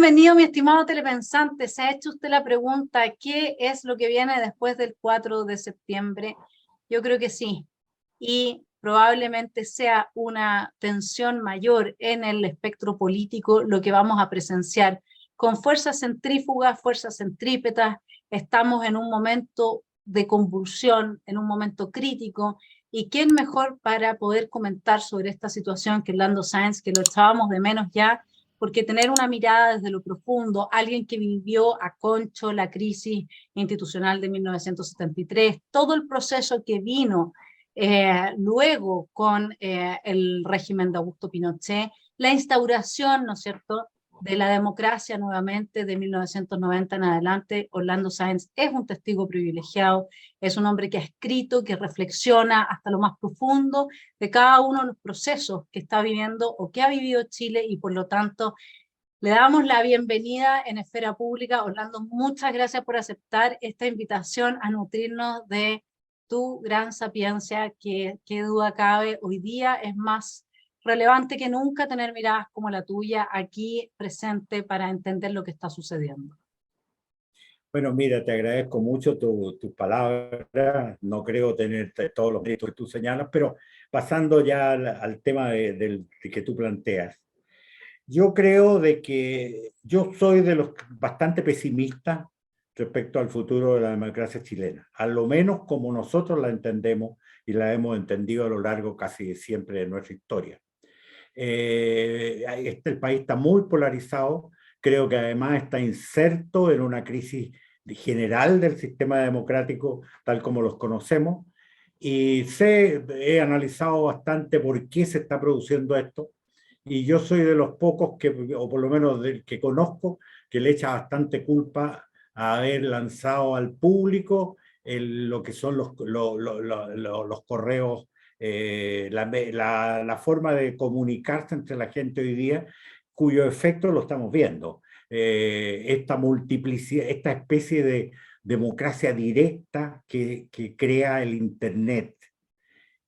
bienvenido, mi estimado telepensante. ¿Se ha hecho usted la pregunta, qué es lo que viene después del 4 de septiembre? Yo creo que sí. Y probablemente sea una tensión mayor en el espectro político lo que vamos a presenciar. Con fuerzas centrífugas, fuerzas centrípetas, estamos en un momento de convulsión, en un momento crítico. ¿Y quién mejor para poder comentar sobre esta situación que Orlando Sáenz, que lo echábamos de menos ya? Porque tener una mirada desde lo profundo, alguien que vivió a concho la crisis institucional de 1973, todo el proceso que vino luego con el régimen de Augusto Pinochet, la instauración, ¿no es cierto?, de la democracia nuevamente de 1990 en adelante. Orlando Sáenz es un testigo privilegiado, es un hombre que ha escrito, que reflexiona hasta lo más profundo de cada uno de los procesos que está viviendo o que ha vivido Chile, y por lo tanto le damos la bienvenida en Esfera Pública. Orlando, muchas gracias por aceptar esta invitación a nutrirnos de tu gran sapiencia, que qué duda cabe, hoy día es más relevante que nunca tener miradas como la tuya aquí presente para entender lo que está sucediendo. Bueno, mira, te agradezco mucho tus palabras. No creo tener todos los méritos que tú señalas, pero pasando ya al tema de que tú planteas. Yo creo de que yo soy de los bastante pesimistas respecto al futuro de la democracia chilena, a lo menos como nosotros la entendemos y la hemos entendido a lo largo casi siempre de nuestra historia. El país está muy polarizado, creo que además está inserto en una crisis general del sistema democrático tal como los conocemos, y he analizado bastante por qué se está produciendo esto, y yo soy de los pocos que, o por lo menos del que conozco, que le echa bastante culpa a haber lanzado al público lo que son los correos, la forma de comunicarse entre la gente hoy día, cuyo efecto lo estamos viendo. Esta multiplicidad, esta especie de democracia directa que crea el Internet,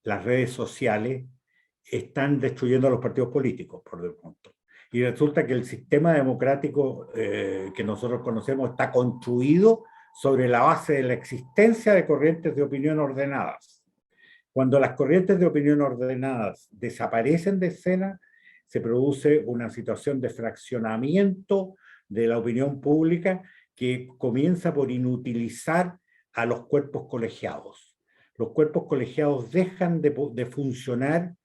las redes sociales, están destruyendo a los partidos políticos, por de pronto. Y resulta que el sistema democrático que nosotros conocemos está construido sobre la base de la existencia de corrientes de opinión ordenadas. Cuando las corrientes de opinión ordenadas desaparecen de escena, se produce una situación de fraccionamiento de la opinión pública que comienza por inutilizar a los cuerpos colegiados. Los cuerpos colegiados dejan de funcionar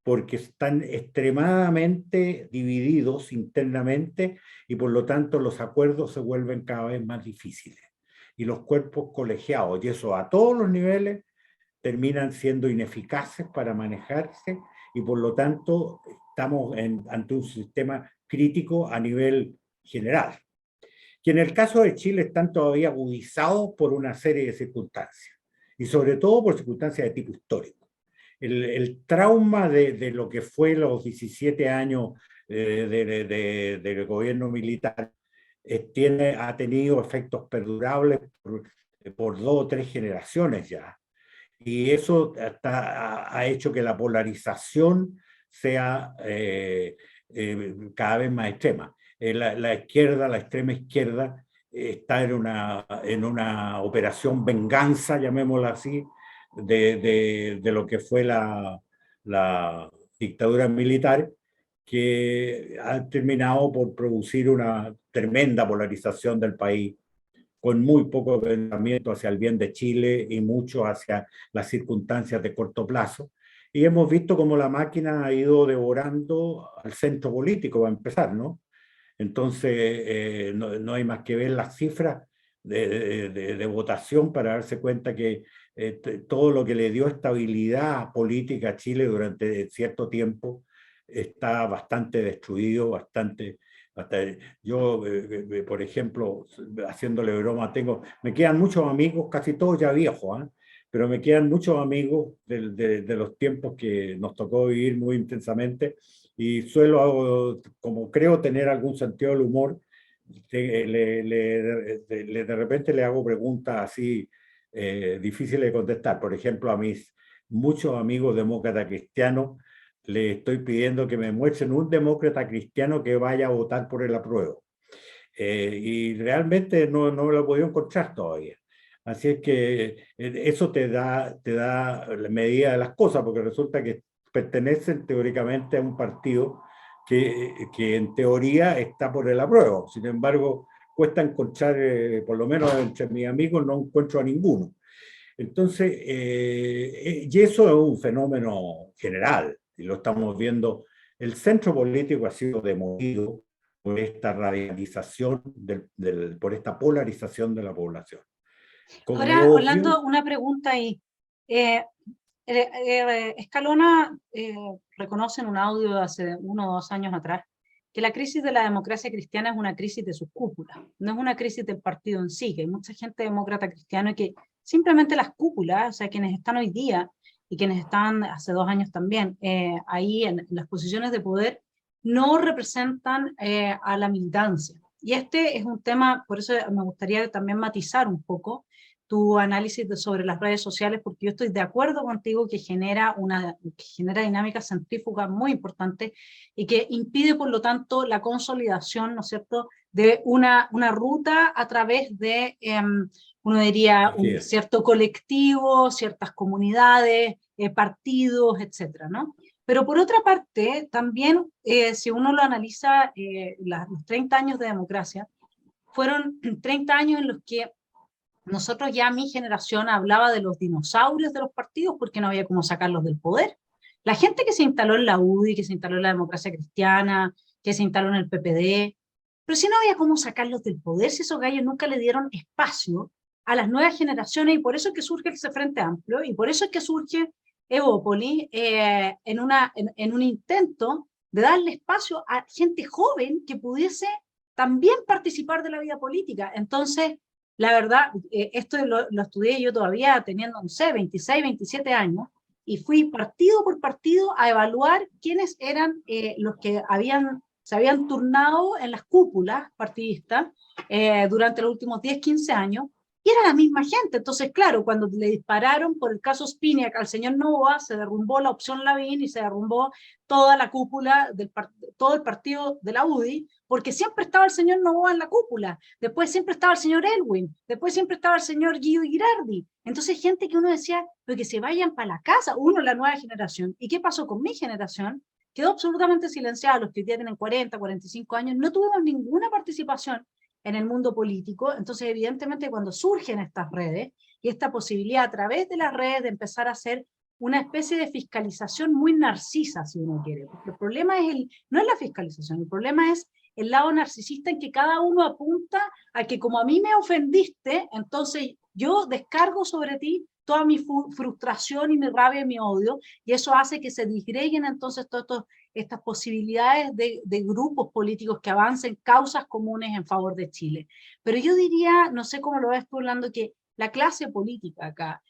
porque están extremadamente divididos internamente y por lo tanto los acuerdos se vuelven cada vez más difíciles. Y los cuerpos colegiados, y eso a todos los niveles, terminan siendo ineficaces para manejarse, y por lo tanto estamos ante un sistema crítico a nivel general, que en el caso de Chile están todavía agudizados por una serie de circunstancias, y sobre todo por circunstancias de tipo histórico. El trauma de lo que fue los 17 años del gobierno militar ha tenido efectos perdurables por 2 o 3 generaciones ya. Y eso ha hecho que la polarización sea cada vez más extrema. La izquierda, la extrema izquierda, está en una operación venganza, llamémosla así, de lo que fue la dictadura militar, que ha terminado por producir una tremenda polarización del país, con muy poco pensamiento hacia el bien de Chile y mucho hacia las circunstancias de corto plazo. Y hemos visto cómo la máquina ha ido devorando al centro político, va a empezar, ¿no? Entonces, no hay más que ver las cifras de votación para darse cuenta que todo lo que le dio estabilidad política a Chile durante cierto tiempo está bastante destruido, yo, por ejemplo, haciéndole broma, me quedan muchos amigos, casi todos ya viejos, ¿eh? Pero me quedan muchos amigos de los tiempos que nos tocó vivir muy intensamente, y como creo tener algún sentido del humor, de repente le hago preguntas así difíciles de contestar. Por ejemplo, a mis muchos amigos demócratas cristianos le estoy pidiendo que me muestren un demócrata cristiano que vaya a votar por el apruebo. y realmente no lo he podido encontrar todavía. Así es que eso te da la medida de las cosas, porque resulta que pertenecen teóricamente a un partido que en teoría está por el apruebo. Sin embargo, cuesta encontrar, por lo menos entre mis amigos, no encuentro a ninguno. Entonces, y eso es un fenómeno general, y lo estamos viendo. El centro político ha sido demolido por esta radicalización, por esta polarización de la población. Como es Ahora, obvio, Orlando, una pregunta ahí. Eh, Escalona reconoce en un audio de hace 1 o 2 años atrás que la crisis de la democracia cristiana es una crisis de sus cúpulas, no es una crisis del partido en sí, que hay mucha gente demócrata cristiana y que simplemente las cúpulas, o sea, quienes están hoy día y quienes estaban hace 2 años también ahí en las posiciones de poder, no representan a la militancia. Y este es un tema, por eso me gustaría también matizar un poco tu análisis sobre las redes sociales, porque yo estoy de acuerdo contigo que genera dinámicas centrífugas muy importantes y que impide, por lo tanto, la consolidación, ¿no es cierto?, de una ruta a través de, uno diría, así un es. cierto colectivo, ciertas comunidades, partidos, etcétera, ¿no? Pero por otra parte, también, si uno lo analiza, los 30 años de democracia, fueron 30 años en los que nosotros ya mi generación hablaba de los dinosaurios de los partidos porque no había cómo sacarlos del poder. La gente que se instaló en la UDI, que se instaló en la democracia cristiana, que se instaló en el PPD, pero si no había cómo sacarlos del poder, si esos gallos nunca le dieron espacio a las nuevas generaciones, y por eso es que surge ese Frente Amplio, y por eso es que surge Evópolis en un intento de darle espacio a gente joven que pudiese también participar de la vida política. Entonces, la verdad, esto lo estudié yo todavía teniendo, no sé, 26, 27 años, y fui partido por partido a evaluar quiénes eran los que se habían turnado en las cúpulas partidistas durante los últimos 10, 15 años, y era la misma gente. Entonces, claro, cuando le dispararon por el caso Spinac al señor Novoa, se derrumbó la opción Lavín y se derrumbó toda la cúpula, todo el partido de la UDI, porque siempre estaba el señor Novoa en la cúpula, después siempre estaba el señor Elwin, después siempre estaba el señor Guido Girardi. Entonces, gente que uno decía, pero que se vayan para la casa, uno, la nueva generación. ¿Y qué pasó con mi generación? Quedó absolutamente silenciada, los que hoy día tienen 40, 45 años, no tuvimos ninguna participación en el mundo político. Entonces, evidentemente, cuando surgen estas redes y esta posibilidad a través de las redes de empezar a hacer una especie de fiscalización muy narcisa, si uno quiere, porque el problema no es la fiscalización, el problema es el lado narcisista en que cada uno apunta a que como a mí me ofendiste, entonces yo descargo sobre ti toda mi frustración y mi rabia y mi odio, y eso hace que se disgreguen entonces todas estas posibilidades de grupos políticos que avancen causas comunes en favor de Chile. Pero yo diría, no sé cómo lo ves tú, Orlando, que la clase política acá,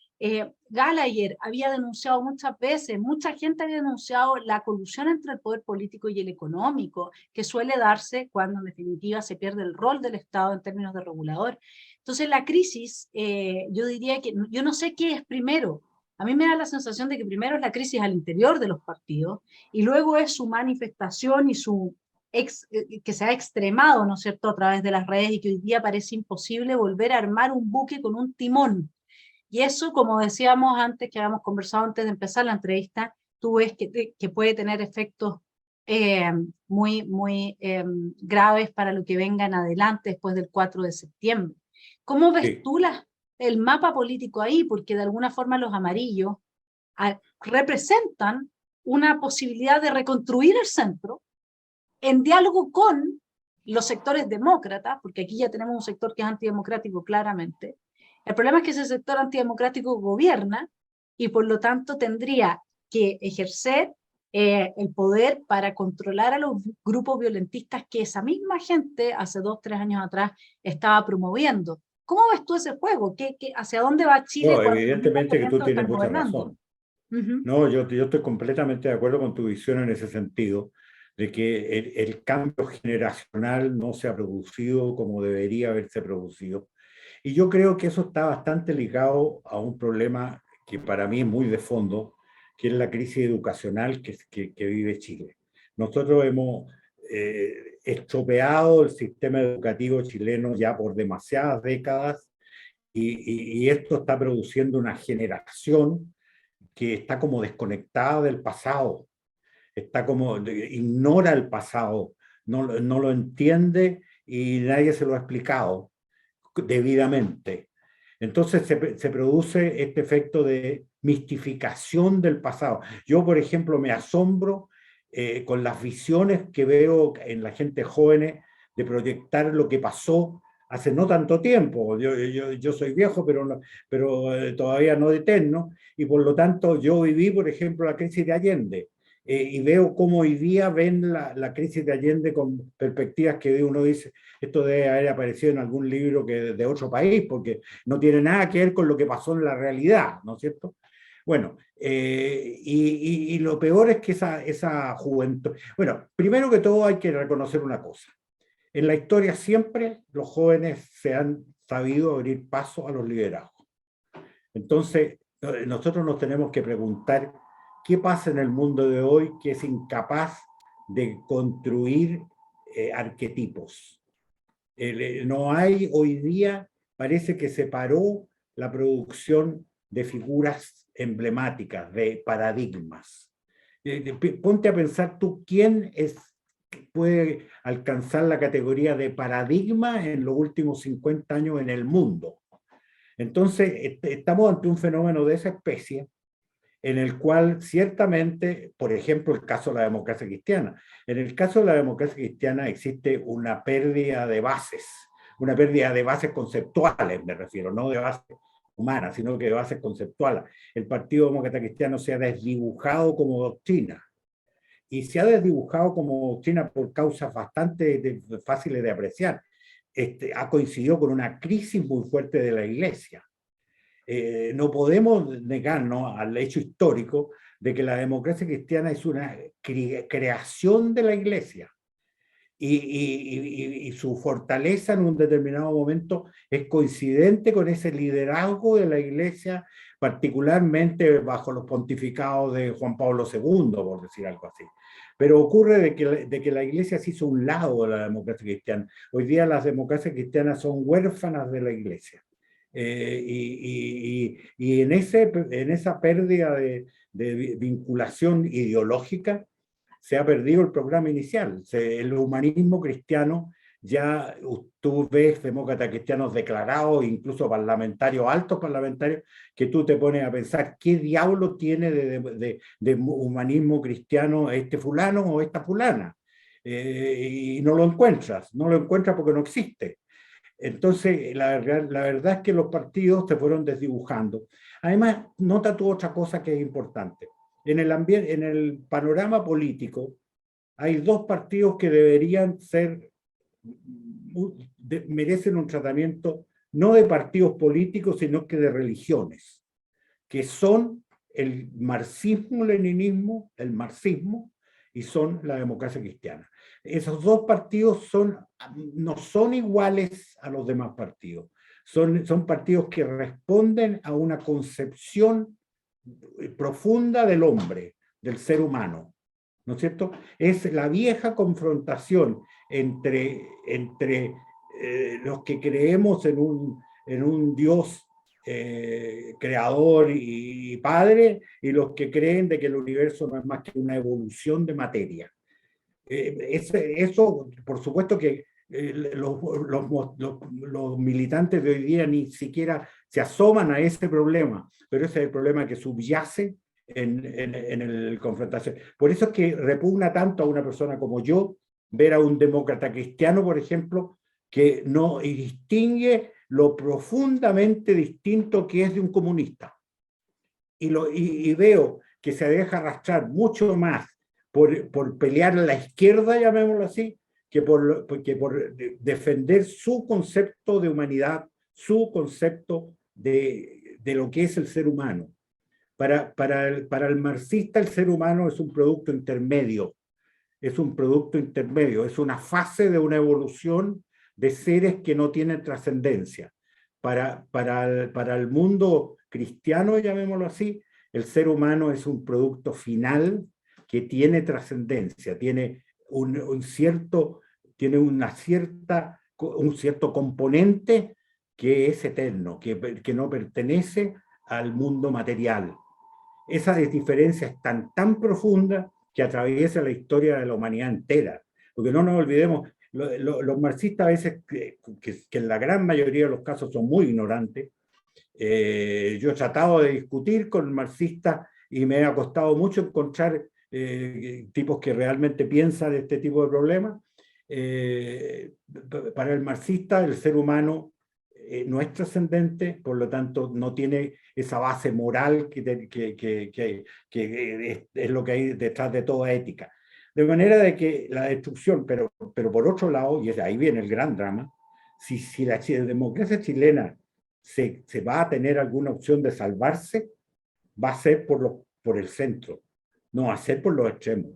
Gallagher había denunciado muchas veces, mucha gente había denunciado la colusión entre el poder político y el económico, que suele darse cuando en definitiva se pierde el rol del Estado en términos de regulador. Entonces la crisis, yo diría que, yo no sé qué es primero. A mí me da la sensación de que primero es la crisis al interior de los partidos y luego es su manifestación y que se ha extremado, ¿no es cierto?, a través de las redes, y que hoy día parece imposible volver a armar un buque con un timón. Y eso, como decíamos antes, que habíamos conversado antes de empezar la entrevista, tú ves que puede tener efectos muy graves para lo que venga en adelante después del 4 de septiembre. ¿Cómo ves Sí. tú el mapa político ahí? Porque de alguna forma los amarillos representan una posibilidad de reconstruir el centro en diálogo con los sectores demócratas, porque aquí ya tenemos un sector que es antidemocrático claramente. El problema es que ese sector antidemocrático gobierna y por lo tanto tendría que ejercer el poder para controlar a los grupos violentistas que esa misma gente hace 2, 3 años atrás estaba promoviendo. ¿Cómo ves tú ese juego? ¿Hacia dónde va Chile No, cuando los mismos evidentemente que tú elementos tienes están mucha gobernando? razón. Uh-huh. No, yo estoy completamente de acuerdo con tu visión en ese sentido, de que el cambio generacional no se ha producido como debería haberse producido. Y yo creo que eso está bastante ligado a un problema que para mí es muy de fondo, que es la crisis educacional que vive Chile. Nosotros estropeado el sistema educativo chileno ya por demasiadas décadas, y esto está produciendo una generación que está como desconectada del pasado, está como, ignora el pasado, no lo entiende y nadie se lo ha explicado debidamente. Entonces se produce este efecto de mistificación del pasado. Yo, por ejemplo, me asombro con las visiones que veo en la gente joven de proyectar lo que pasó hace no tanto tiempo. Yo soy viejo, pero todavía no eterno, y por lo tanto yo viví, por ejemplo, la crisis de Allende. Y veo cómo hoy día ven la crisis de Allende con perspectivas que uno dice, esto debe haber aparecido en algún libro de otro país, porque no tiene nada que ver con lo que pasó en la realidad, ¿no es cierto? Bueno, y lo peor es que esa juventud... Bueno, primero que todo hay que reconocer una cosa. En la historia siempre los jóvenes se han sabido abrir paso a los liderazgos. Entonces, nosotros nos tenemos que preguntar qué pasa en el mundo de hoy que es incapaz de construir arquetipos. No hay hoy día, parece que se paró la producción de figuras emblemáticas, de paradigmas. Ponte a pensar tú quién puede alcanzar la categoría de paradigma en los últimos 50 años en el mundo. Entonces, estamos ante un fenómeno de esa especie en el cual ciertamente, por ejemplo, el caso de la democracia cristiana. En el caso de la democracia cristiana existe una pérdida de bases conceptuales, me refiero, no de bases humanas, sino que de bases conceptuales. El Partido Demócrata Cristiano se ha desdibujado como doctrina, y se ha desdibujado como doctrina por causas bastante fáciles de apreciar. Ha coincidido con una crisis muy fuerte de la Iglesia. No podemos negarnos al hecho histórico de que la democracia cristiana es una creación de la Iglesia, y su fortaleza en un determinado momento es coincidente con ese liderazgo de la Iglesia, particularmente bajo los pontificados de Juan Pablo II, por decir algo así. Pero ocurre de que la Iglesia se hizo un lado de la democracia cristiana. Hoy día las democracias cristianas son huérfanas de la Iglesia. Y en esa pérdida de vinculación ideológica se ha perdido el programa inicial. El humanismo cristiano, ya tú ves demócratas cristianos declarados, incluso parlamentarios, altos parlamentarios, que tú te pones a pensar qué diablo tiene de humanismo cristiano este fulano o esta fulana. Y no lo encuentras porque no existe. Entonces, la verdad es que los partidos se fueron desdibujando. Además, nota tú otra cosa que es importante. En el panorama político hay dos partidos que deberían merecen un tratamiento no de partidos políticos, sino que de religiones, que son el marxismo-leninismo, el marxismo, y son la democracia cristiana. Esos dos partidos no son iguales a los demás partidos. Son partidos que responden a una concepción profunda del hombre, del ser humano, ¿no es cierto? Es la vieja confrontación entre los que creemos en un Dios creador y padre, y los que creen de que el universo no es más que una evolución de materia. Eso, por supuesto que los militantes de hoy día ni siquiera se asoman a ese problema, pero ese es el problema que subyace en el confrontación. Por eso es que repugna tanto a una persona como yo ver a un demócrata cristiano, por ejemplo, que no distingue lo profundamente distinto que es de un comunista. Y veo que se deja arrastrar mucho más por pelear a la izquierda, llamémoslo así, que por defender su concepto de humanidad, su concepto de lo que es el ser humano. Para el marxista, el ser humano es un producto intermedio, es una fase de una evolución de seres que no tienen trascendencia. Para el mundo cristiano, llamémoslo así, el ser humano es un producto final que tiene trascendencia, tiene tiene un cierto componente que es eterno, que no pertenece al mundo material. Esa diferencia es tan profunda que atraviesa la historia de la humanidad entera. Porque no nos olvidemos, los marxistas a veces, que en la gran mayoría de los casos son muy ignorantes. Yo he tratado de discutir con marxistas y me ha costado mucho encontrar tipos que realmente piensan de este tipo de problemas. Para el marxista, el ser humano no es trascendente, por lo tanto no tiene esa base moral que es lo que hay detrás de toda ética. De manera de que la destrucción, pero por otro lado, y ahí viene el gran drama, si la democracia chilena se va a tener alguna opción de salvarse, va a ser por el centro, no va a ser por los extremos.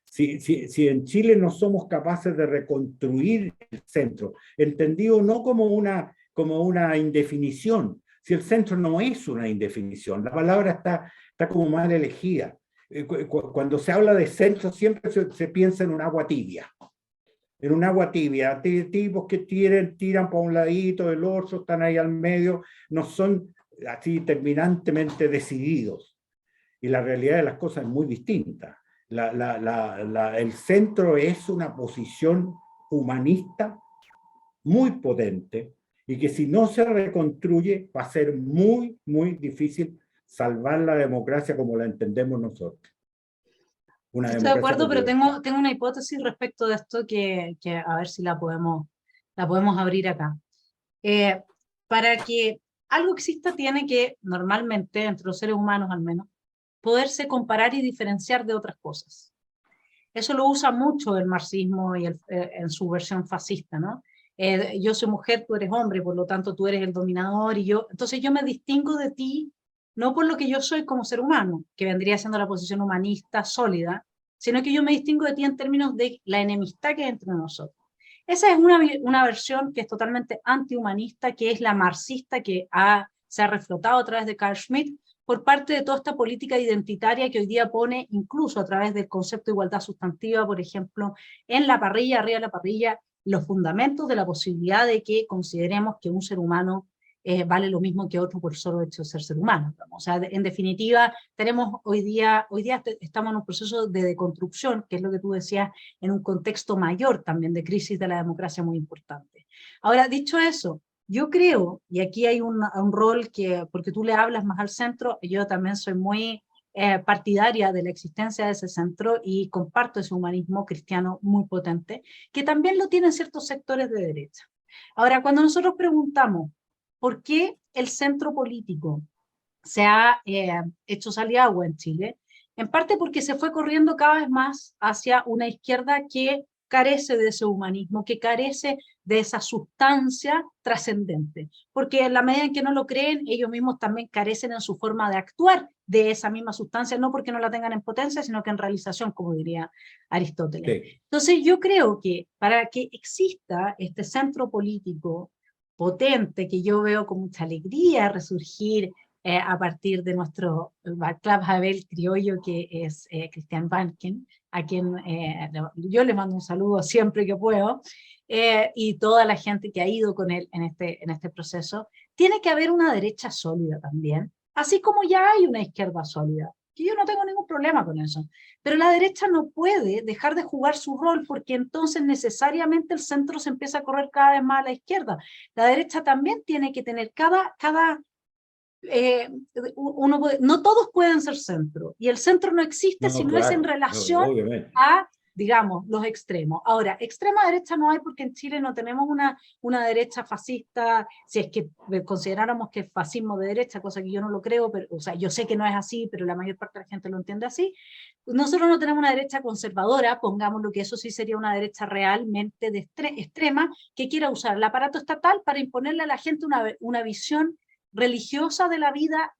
Si en Chile no somos capaces de reconstruir el centro, entendido no como una indefinición, si el centro no es una indefinición, la palabra está como mal elegida. Cuando se habla de centro siempre se piensa en un agua tibia. En un agua tibia, tipos que tiran para un ladito del otro, están ahí al medio, no son así terminantemente decididos. Y la realidad de las cosas es muy distinta. El centro es una posición humanista muy potente y que si no se reconstruye va a ser muy difícil salvar la democracia como la entendemos nosotros. Estoy de acuerdo, pero tengo una hipótesis respecto de esto que a ver si la podemos abrir acá. Para que algo exista tiene que, normalmente, entre los seres humanos al menos, poderse comparar y diferenciar de otras cosas. Eso lo usa mucho el marxismo y en su versión fascista, ¿no? Yo soy mujer, tú eres hombre, por lo tanto tú eres el dominador y yo, entonces yo me distingo de ti no por lo que yo soy como ser humano, que vendría siendo la posición humanista sólida, sino que yo me distingo de ti en términos de la enemistad que hay entre nosotros. Esa es una versión que es totalmente antihumanista, que es la marxista que se ha reflotado a través de Carl Schmitt, por parte de toda esta política identitaria que hoy día pone, incluso a través del concepto de igualdad sustantiva, por ejemplo, en la parrilla, arriba de la parrilla, los fundamentos de la posibilidad de que consideremos que un ser humano vale lo mismo que otro por el solo hecho de ser humano. O sea, en definitiva, tenemos hoy día estamos en un proceso de deconstrucción, que es lo que tú decías, en un contexto mayor también de crisis de la democracia muy importante. Ahora, dicho eso, yo creo, y aquí hay un rol que, porque tú le hablas más al centro, yo también soy muy partidaria de la existencia de ese centro y comparto ese humanismo cristiano muy potente, que también lo tienen ciertos sectores de derecha. Ahora, cuando nosotros preguntamos por qué el centro político se ha hecho salir agua en Chile, en parte porque se fue corriendo cada vez más hacia una izquierda que carece de ese humanismo, que carece de esa sustancia trascendente, porque en la medida en que no lo creen, ellos mismos también carecen en su forma de actuar de esa misma sustancia, no porque no la tengan en potencia, sino que en realización, como diría Aristóteles. Sí. Entonces yo creo que para que exista este centro político potente, que yo veo con mucha alegría resurgir a partir de nuestro Václav Havel criollo, que es Christian Banken, a quien yo le mando un saludo siempre que puedo, y toda la gente que ha ido con él en este proceso. Tiene que haber una derecha sólida también, así como ya hay una izquierda sólida, que yo no tengo ningún problema con eso, pero la derecha no puede dejar de jugar su rol, porque entonces necesariamente el centro se empieza a correr cada vez más a la izquierda. La derecha también tiene que tener no todos pueden ser centro, y el centro no existe si no es en relación a, digamos, los extremos. Ahora, extrema derecha no hay, porque en Chile no tenemos una derecha fascista, si es que consideráramos que es fascismo de derecha, cosa que yo no lo creo, pero, o sea, yo sé que no es así, pero la mayor parte de la gente lo entiende así. Nosotros no tenemos una derecha conservadora, pongámoslo, que eso sí sería una derecha realmente extrema, que quiera usar el aparato estatal para imponerle a la gente una visión religiosa de la vida,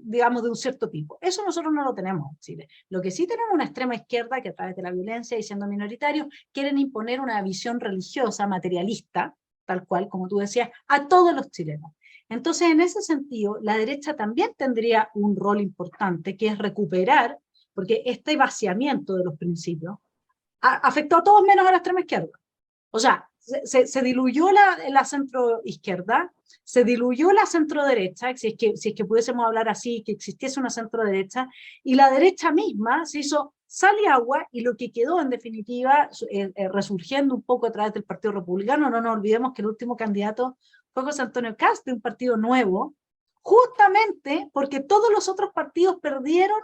digamos, de un cierto tipo. Eso nosotros no lo tenemos en Chile. Lo que sí tenemos una extrema izquierda que a través de la violencia y siendo minoritarios quieren imponer una visión religiosa, materialista, tal cual, como tú decías, a todos los chilenos. Entonces, en ese sentido, la derecha también tendría un rol importante, que es recuperar, porque este vaciamiento de los principios afectó a todos menos a la extrema izquierda. O sea, se diluyó la centroizquierda, se diluyó la centroderecha, si es que pudiésemos hablar así, que existiese una centroderecha, y la derecha misma se hizo sal y agua, y lo que quedó en definitiva, resurgiendo un poco a través del Partido Republicano, no nos olvidemos que el último candidato fue José Antonio Kast, de un partido nuevo, justamente porque todos los otros partidos perdieron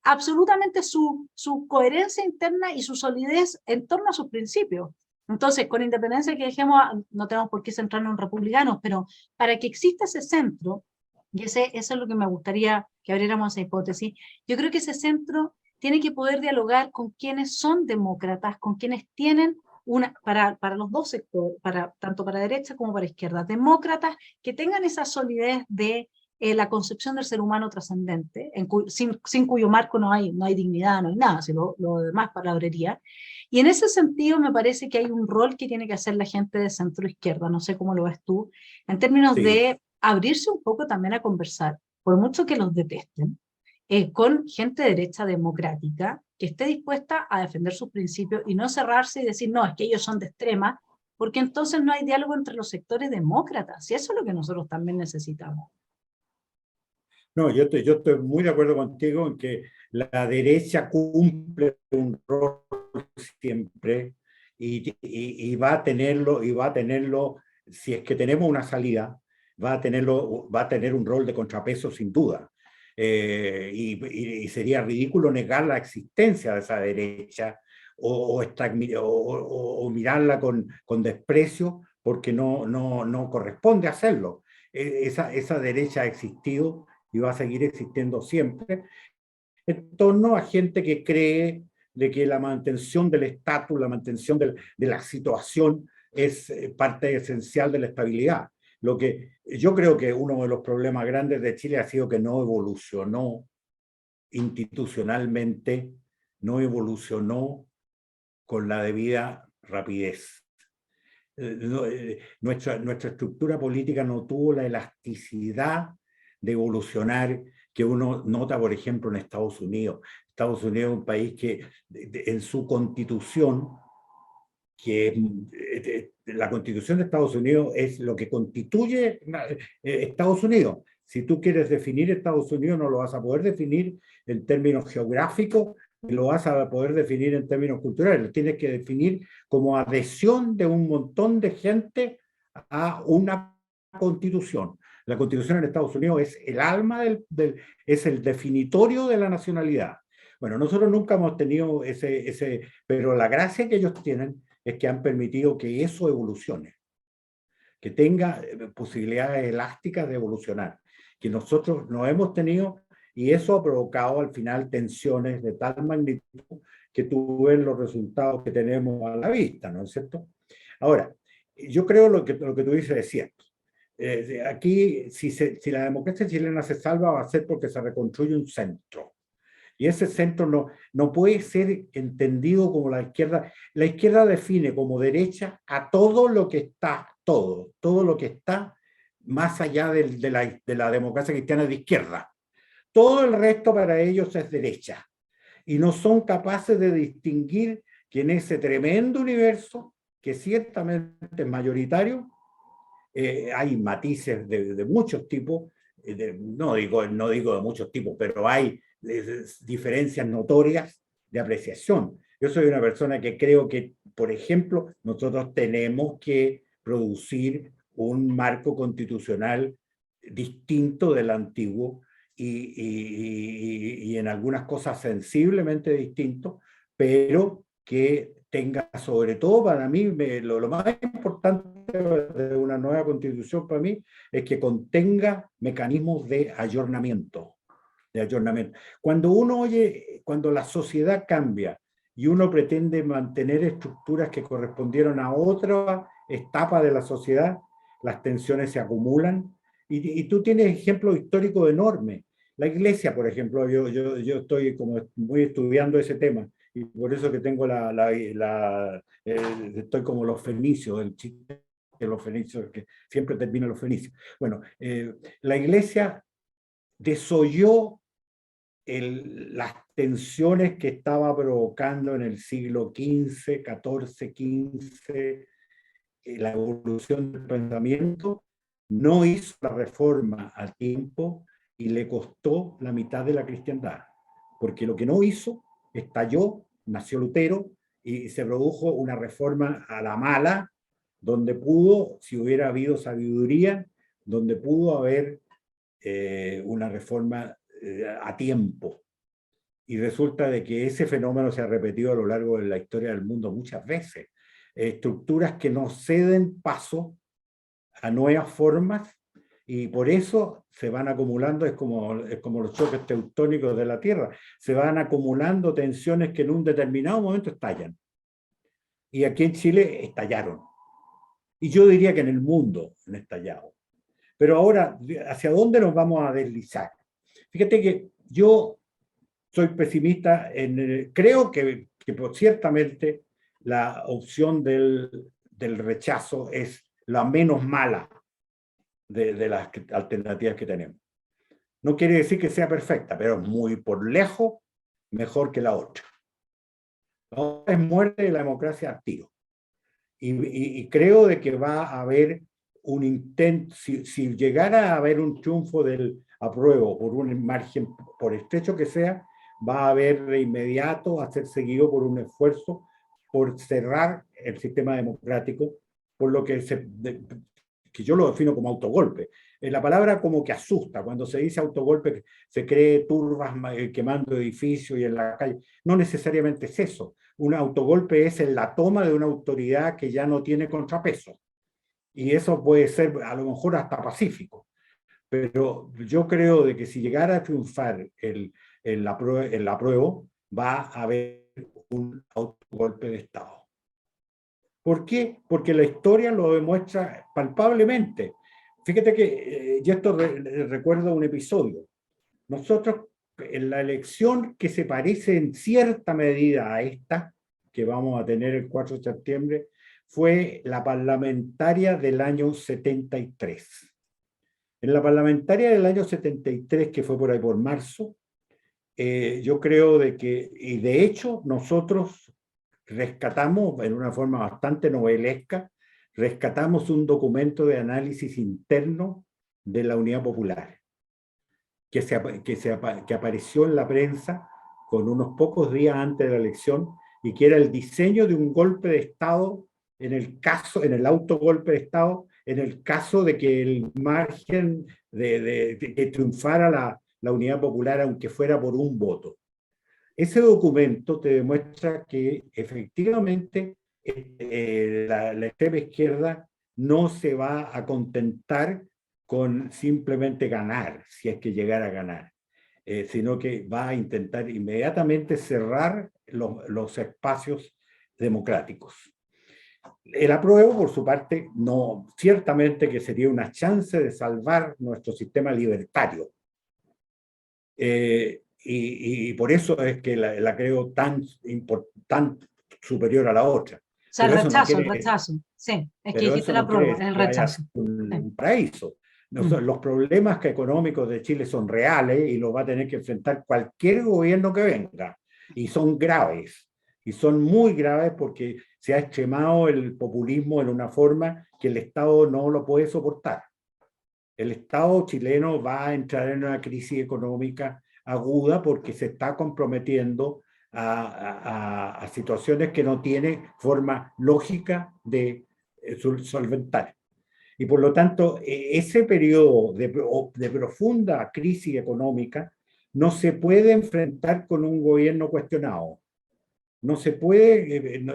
absolutamente su coherencia interna y su solidez en torno a sus principios. Entonces, con independencia de que dejemos, no tenemos por qué centrarnos en republicanos, pero para que exista ese centro, y eso es lo que me gustaría que abriéramos esa hipótesis, yo creo que ese centro tiene que poder dialogar con quienes son demócratas, con quienes tienen para los dos sectores, tanto para derecha como para izquierda, demócratas que tengan esa solidez de la concepción del ser humano trascendente, sin cuyo marco no hay dignidad, no hay nada, sino lo demás palabrería. Y en ese sentido me parece que hay un rol que tiene que hacer la gente de centro izquierda, no sé cómo lo ves tú, en términos de abrirse un poco también a conversar, por mucho que los detesten, con gente derecha democrática que esté dispuesta a defender sus principios y no cerrarse y decir, no, es que ellos son de extrema, porque entonces no hay diálogo entre los sectores demócratas, y eso es lo que nosotros también necesitamos. No, yo estoy muy de acuerdo contigo en que la derecha cumple un rol siempre y va a tenerlo, si es que tenemos una salida, va a tener un rol de contrapeso sin duda. Y sería ridículo negar la existencia de esa derecha o mirarla con desprecio porque no corresponde hacerlo. Esa derecha ha existido y va a seguir existiendo siempre, en torno a gente que cree de que la mantención del estatus, la mantención de la situación es parte esencial de la estabilidad. Lo que yo creo que uno de los problemas grandes de Chile ha sido que no evolucionó institucionalmente, no evolucionó con la debida rapidez. Nuestra estructura política no tuvo la elasticidad de evolucionar que uno nota, por ejemplo, en Estados Unidos. Estados Unidos es un país que en su constitución, la constitución de Estados Unidos es lo que constituye Estados Unidos. Si tú quieres definir Estados Unidos, no lo vas a poder definir en términos geográficos, ni lo vas a poder definir en términos culturales. Lo tienes que definir como adhesión de un montón de gente a una constitución. La constitución en Estados Unidos es el alma es el definitorio de la nacionalidad. Bueno, nosotros nunca hemos tenido pero la gracia que ellos tienen es que han permitido que eso evolucione, que tenga posibilidades elásticas de evolucionar, que nosotros no hemos tenido, y eso ha provocado al final tensiones de tal magnitud que tú ves los resultados que tenemos a la vista, ¿no es cierto? Ahora, yo creo lo que tú dices es cierto. Aquí, si la democracia chilena se salva, va a ser porque se reconstruye un centro. Y ese centro no puede ser entendido como la izquierda. La izquierda define como derecha a todo lo que está, todo lo que está más allá de la democracia cristiana de izquierda. Todo el resto para ellos es derecha. Y no son capaces de distinguir que en ese tremendo universo, que ciertamente es mayoritario, hay matices de muchos tipos, no digo de muchos tipos, pero hay diferencias notorias de apreciación. Yo soy una persona que creo que, por ejemplo, nosotros tenemos que producir un marco constitucional distinto del antiguo y en algunas cosas sensiblemente distinto, pero que tenga, sobre todo para mí, lo más importante de una nueva constitución para mí es que contenga mecanismos de ayornamiento. Cuando la sociedad cambia y uno pretende mantener estructuras que correspondieron a otra etapa de la sociedad, las tensiones se acumulan y tú tienes ejemplos históricos enormes. La iglesia, por ejemplo, yo estoy como muy estudiando ese tema y por eso que tengo estoy como los fenicios, el chiste de los fenicios, que siempre termina los fenicios. Bueno, la iglesia desoyó las tensiones que estaba provocando en el siglo XV, XIV, XV, la evolución del pensamiento, no hizo la reforma a tiempo y le costó la mitad de la cristiandad. Porque lo que no hizo, estalló, nació Lutero y se produjo una reforma a la mala, donde pudo, si hubiera habido sabiduría, donde pudo haber una reforma a tiempo. Y resulta de que ese fenómeno se ha repetido a lo largo de la historia del mundo muchas veces. Estructuras que no ceden paso a nuevas formas y por eso se van acumulando, es como los choques tectónicos de la Tierra, se van acumulando tensiones que en un determinado momento estallan. Y aquí en Chile estallaron. Y yo diría que en el mundo han estallado. Pero ahora, ¿hacia dónde nos vamos a deslizar? Fíjate que yo soy pesimista, creo que ciertamente la opción del rechazo es la menos mala de las alternativas que tenemos. No quiere decir que sea perfecta, pero es muy por lejos mejor que la otra. La otra es muerte de la democracia al tiro. Y creo de que va a haber un intento, si llegara a haber un triunfo del apruebo por un margen, por estrecho que sea, va a haber de inmediato a ser seguido por un esfuerzo por cerrar el sistema democrático, por lo que yo lo defino como autogolpe. La palabra como que asusta, cuando se dice autogolpe se cree turbas quemando edificios y en la calle. No necesariamente es eso. Un autogolpe es en la toma de una autoridad que ya no tiene contrapeso. Y eso puede ser a lo mejor hasta pacífico. Pero yo creo de que si llegara a triunfar el apruebo, va a haber un autogolpe de Estado. ¿Por qué? Porque la historia lo demuestra palpablemente. Fíjate que, y esto recuerdo un episodio. Nosotros, en la elección que se parece en cierta medida a esta, que vamos a tener el 4 de septiembre, fue la parlamentaria del año 73. En la parlamentaria del año 73, que fue por ahí por marzo, yo creo de que, y de hecho nosotros rescatamos en una forma bastante novelesca, rescatamos un documento de análisis interno de la Unidad Popular, que apareció en la prensa con unos pocos días antes de la elección y que era el diseño de un golpe de Estado en el autogolpe de Estado, en el caso de que el margen de triunfara la Unidad Popular, aunque fuera por un voto. Ese documento te demuestra que efectivamente la extrema izquierda no se va a contentar con simplemente ganar, si es que llegara a ganar, sino que va a intentar inmediatamente cerrar los espacios democráticos. El apruebo, por su parte, no, ciertamente que sería una chance de salvar nuestro sistema libertario. Y por eso es que la creo tan superior a la otra. O sea, Pero el rechazo, sí, es que pero dijiste eso la no quiere prueba, decir el que haya rechazo. un paraíso. Los problemas económicos de Chile son reales y los va a tener que enfrentar cualquier gobierno que venga. Y son graves. Y son muy graves porque se ha extremado el populismo en una forma que el Estado no lo puede soportar. El Estado chileno va a entrar en una crisis económica aguda porque se está comprometiendo a situaciones que no tiene forma lógica de solventar. Y por lo tanto, ese periodo de profunda crisis económica no se puede enfrentar con un gobierno cuestionado. No se puede,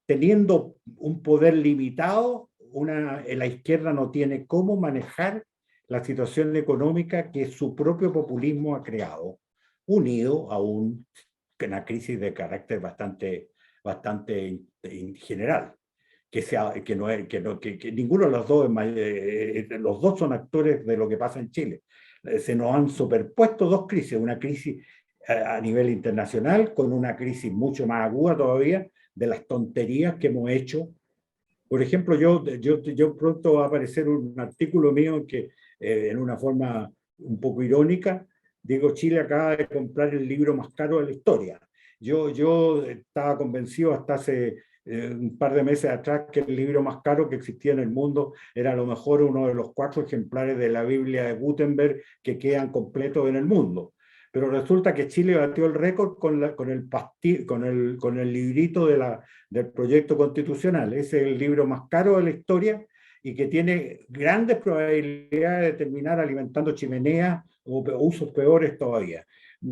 teniendo un poder limitado, la izquierda no tiene cómo manejar la situación económica que su propio populismo ha creado, unido a una crisis de carácter bastante general. Que ninguno de los dos son actores de lo que pasa en Chile. Se nos han superpuesto dos crisis, una crisis a nivel internacional, con una crisis mucho más aguda todavía de las tonterías que hemos hecho. Por ejemplo, yo pronto va a aparecer un artículo mío que, en una forma un poco irónica, Digo, Chile acaba de comprar el libro más caro de la historia. Yo estaba convencido hasta hace un par de meses atrás que el libro más caro que existía en el mundo era a lo mejor uno de los 4 ejemplares de la Biblia de Gutenberg que quedan completos en el mundo. Pero resulta que Chile batió el récord con el librito del proyecto constitucional. Ese es el libro más caro de la historia y que tiene grandes probabilidades de terminar alimentando chimeneas o usos peores todavía.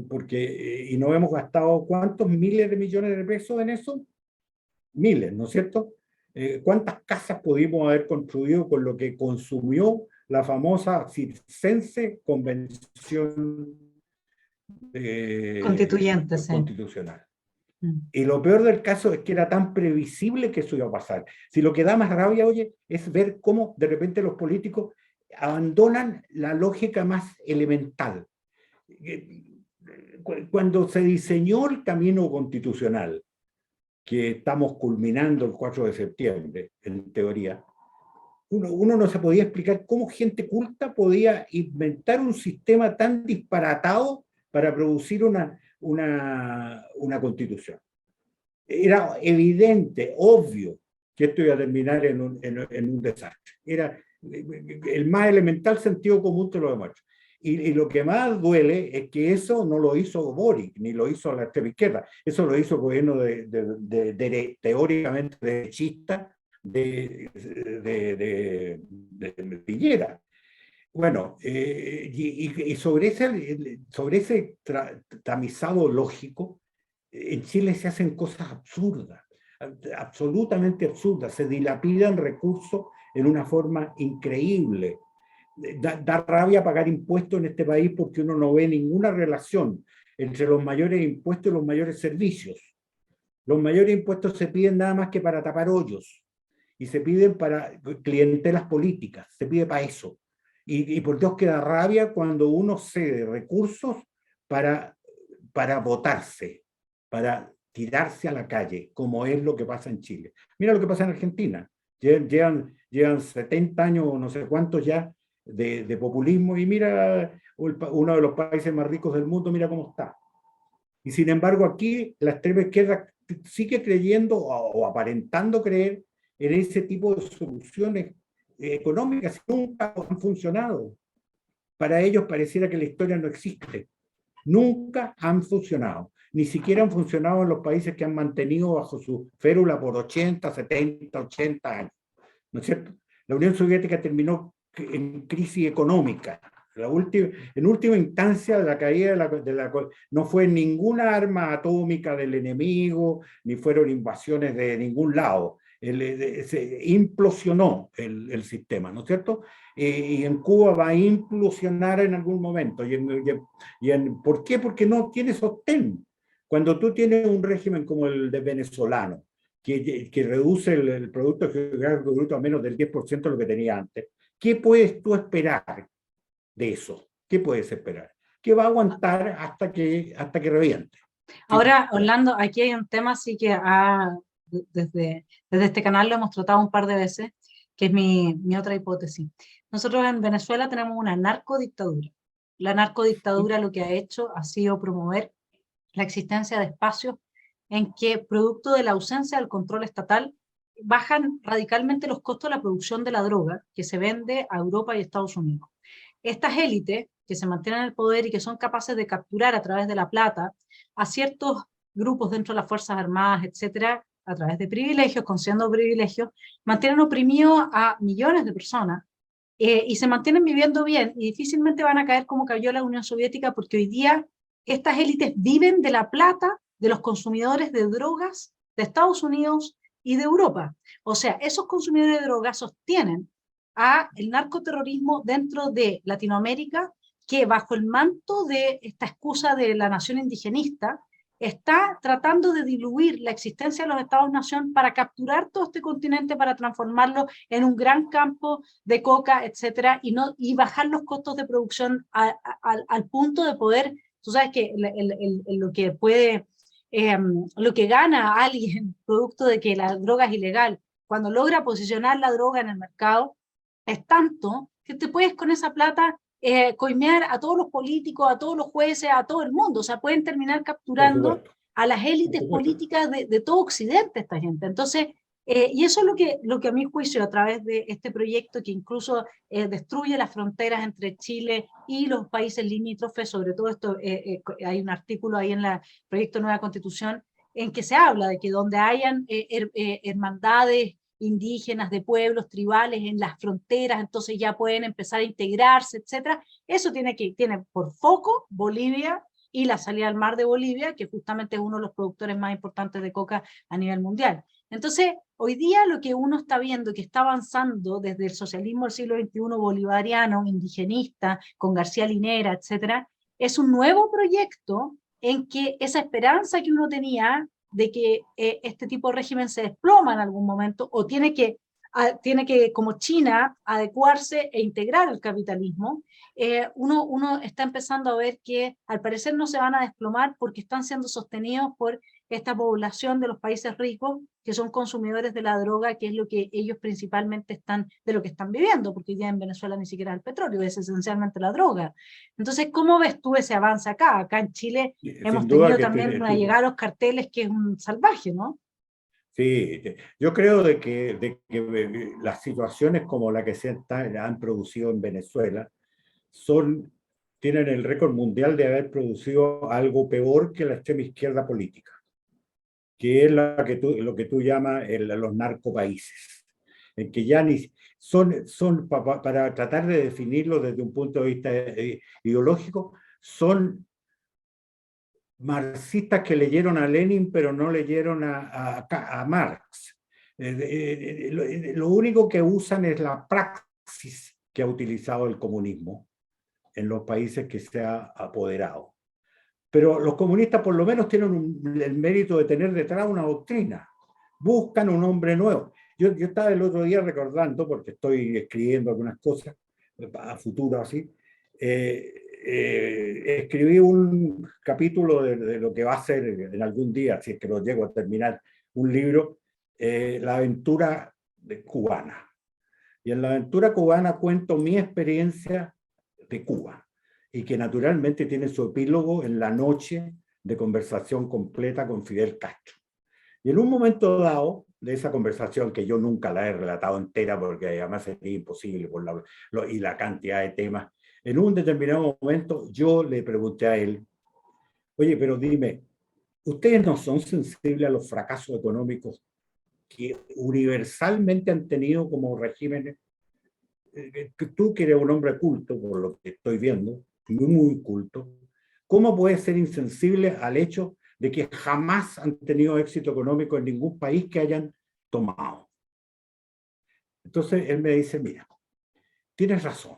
Porque, y no hemos gastado ¿cuántos miles de millones de pesos en eso? Miles, ¿no es cierto? ¿Cuántas casas pudimos haber construido con lo que consumió la famosa circense convención Constituyente, sí. constitucional? Y lo peor del caso es que era tan previsible que eso iba a pasar. Si lo que da más rabia, oye, es ver cómo de repente los políticos abandonan la lógica más elemental. Cuando se diseñó el camino constitucional, que estamos culminando el 4 de septiembre, en teoría, uno no se podía explicar cómo gente culta podía inventar un sistema tan disparatado para producir una constitución. Era evidente, obvio, que esto iba a terminar en un desastre. Era el más elemental sentido común te lo demuestra. Y lo que más duele es que eso no lo hizo Boric, ni lo hizo la extrema izquierda. Eso lo hizo el gobierno teóricamente derechista de Piñera. Bueno, y sobre ese tamizado lógico, en Chile se hacen cosas absurdas, absolutamente absurdas. Se dilapidan recursos en una forma increíble. Da rabia pagar impuestos en este país porque uno no ve ninguna relación entre los mayores impuestos y los mayores servicios. Los mayores impuestos se piden nada más que para tapar hoyos y se piden para clientelas políticas, se pide para eso. Y por Dios que da rabia cuando uno cede recursos para votarse, para tirarse a la calle, como es lo que pasa en Chile. Mira lo que pasa en Argentina. Llevan 70 años o no sé cuántos ya de populismo y mira uno de los países más ricos del mundo, mira cómo está. Y sin embargo aquí la extrema izquierda sigue creyendo o aparentando creer en ese tipo de soluciones económicas que nunca han funcionado. Para ellos pareciera que la historia no existe. Nunca han funcionado. Ni siquiera han funcionado en los países que han mantenido bajo su férula por 80, 70, 80 años. ¿No es cierto? La Unión Soviética terminó en crisis económica. En última instancia, la caída no fue ninguna arma atómica del enemigo, ni fueron invasiones de ningún lado. Se implosionó el sistema, ¿no es cierto? Y en Cuba va a implosionar en algún momento. ¿Por qué? Porque no tiene sostén. Cuando tú tienes un régimen como el de venezolano, que reduce el Producto Geográfico Bruto a menos del 10% de lo que tenía antes, ¿qué puedes tú esperar de eso? ¿Qué puedes esperar? Que va a aguantar hasta que reviente. Ahora, Orlando, aquí hay un tema sí que desde este canal lo hemos tratado un par de veces, que es mi otra hipótesis. Nosotros en Venezuela tenemos una narcodictadura. La narcodictadura lo que ha hecho ha sido promover la existencia de espacios en que, producto de la ausencia del control estatal, bajan radicalmente los costos de la producción de la droga que se vende a Europa y Estados Unidos. Estas élites que se mantienen en el poder y que son capaces de capturar a través de la plata a ciertos grupos dentro de las Fuerzas Armadas, etcétera, a través de privilegios, concediendo privilegios, mantienen oprimidos a millones de personas y se mantienen viviendo bien y difícilmente van a caer como cayó la Unión Soviética, porque hoy día estas élites viven de la plata de los consumidores de drogas de Estados Unidos y de Europa. O sea, esos consumidores de drogas sostienen a el narcoterrorismo dentro de Latinoamérica, que bajo el manto de esta excusa de la nación indigenista está tratando de diluir la existencia de los Estados-nación para capturar todo este continente, para transformarlo en un gran campo de coca, etcétera, y bajar los costos de producción al punto de poder, tú sabes que lo que puede, lo que gana alguien producto de que la droga es ilegal, cuando logra posicionar la droga en el mercado, es tanto que te puedes con esa plata coimear a todos los políticos, a todos los jueces, a todo el mundo. O sea, pueden terminar Por capturando supuesto, a las por élites supuesto. políticas de todo Occidente, esta gente. Entonces, y eso es lo que a mi juicio, a través de este proyecto que incluso destruye las fronteras entre Chile y los países limítrofes, sobre todo esto, hay un artículo ahí en el proyecto de Nueva Constitución en que se habla de que donde hayan hermandades indígenas, de pueblos tribales en las fronteras, entonces ya pueden empezar a integrarse, etcétera. Eso tiene por foco Bolivia y la salida al mar de Bolivia, que justamente es uno de los productores más importantes de coca a nivel mundial. Entonces, hoy día lo que uno está viendo que está avanzando desde el socialismo del siglo XXI bolivariano, indigenista, con García Linera, etcétera, es un nuevo proyecto en que esa esperanza que uno tenía de que este tipo de régimen se desploma en algún momento o tiene que, como China, adecuarse e integrar el capitalismo, uno está empezando a ver que al parecer no se van a desplomar porque están siendo sostenidos por esta población de los países ricos que son consumidores de la droga, que es lo que ellos principalmente de lo que están viviendo, porque ya en Venezuela ni siquiera el petróleo, es esencialmente la droga. Entonces, ¿cómo ves tú ese avance acá? Acá en Chile hemos Sin duda tenido que también una llegada a los carteles que es un salvaje, ¿no? sí, yo creo de que las situaciones como la que han producido en Venezuela tienen el récord mundial de haber producido algo peor que la extrema izquierda política, que es lo que tú llamas los narcopaíses, en que ya ni para tratar de definirlo desde un punto de vista ideológico, son marxistas que leyeron a Lenin pero no leyeron a Marx. Lo único que usan es la praxis que ha utilizado el comunismo en los países que se ha apoderado. Pero los comunistas por lo menos tienen el mérito de tener detrás una doctrina. Buscan un hombre nuevo. Yo estaba el otro día recordando, porque estoy escribiendo algunas cosas a futuro así, escribí un capítulo de lo que va a ser en algún día, si es que lo llego a terminar, un libro, La aventura cubana. Y en la aventura cubana cuento mi experiencia de Cuba y que naturalmente tiene su epílogo en la noche de conversación completa con Fidel Castro. Y en un momento dado de esa conversación, que yo nunca la he relatado entera porque además sería imposible por y la cantidad de temas, en un determinado momento yo le pregunté a él, oye, pero dime, ¿ustedes no son sensibles a los fracasos económicos que universalmente han tenido como regímenes? Tú que eres un hombre culto, por lo que estoy viendo, muy culto, ¿cómo puedes ser insensible al hecho de que jamás han tenido éxito económico en ningún país que hayan tomado? Entonces él me dice, mira, tienes razón,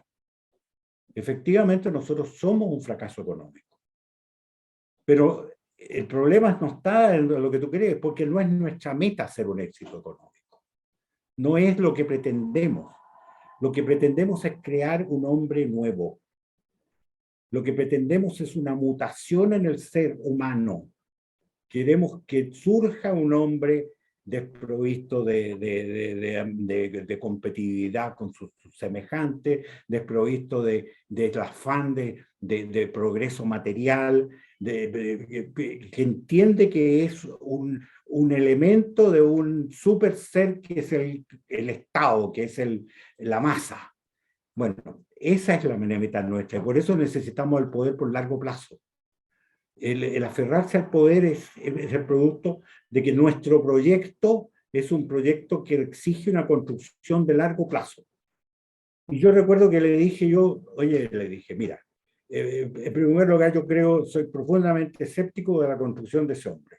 efectivamente nosotros somos un fracaso económico, pero el problema no está en lo que tú crees, porque no es nuestra meta ser un éxito económico, no es lo que pretendemos. Lo que pretendemos es crear un hombre nuevo. Lo que pretendemos es una mutación en el ser humano. Queremos que surja un hombre desprovisto de competitividad con sus semejantes, desprovisto del afán de progreso material, que entiende que es un elemento de un super ser que es el Estado, que es la masa. Bueno, esa es la meta nuestra, y por eso necesitamos el poder por largo plazo. El aferrarse al poder es el producto de que nuestro proyecto es un proyecto que exige una construcción de largo plazo. Y yo recuerdo que le dije, mira, en primer lugar yo soy profundamente escéptico de la construcción de ese hombre,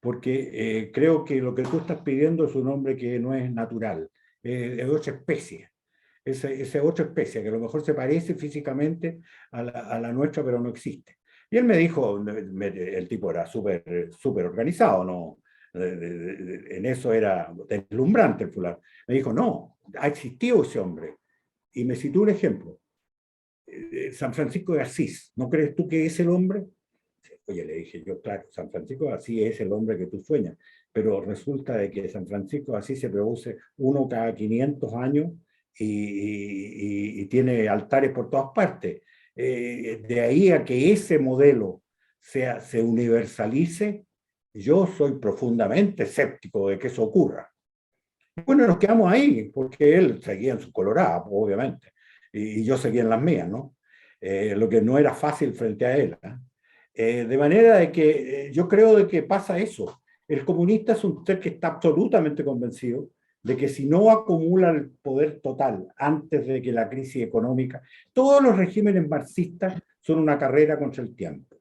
porque creo que lo que tú estás pidiendo es un hombre que no es natural, es otra especie. Esa otra especie que a lo mejor se parece físicamente a la nuestra, pero no existe. Y él me dijo, el tipo era súper organizado, ¿no? En eso era deslumbrante el fulano. Me dijo, no, ha existido ese hombre. Y me citó un ejemplo, San Francisco de Asís. ¿No crees tú que es el hombre? Oye, le dije yo, claro, San Francisco de Asís es el hombre que tú sueñas, pero resulta de que San Francisco de Asís se produce uno cada 500 años y tiene altares por todas partes. De ahí a que ese modelo se universalice, yo soy profundamente escéptico de que eso ocurra. Bueno, nos quedamos ahí, porque él seguía en su colorada, obviamente, y yo seguía en las mías, ¿no? Lo que no era fácil frente a él, ¿eh? De manera de que yo creo de que pasa eso. El comunista es un ser que está absolutamente convencido de que si no acumula el poder total antes de que la crisis económica, todos los regímenes marxistas son una carrera contra el tiempo.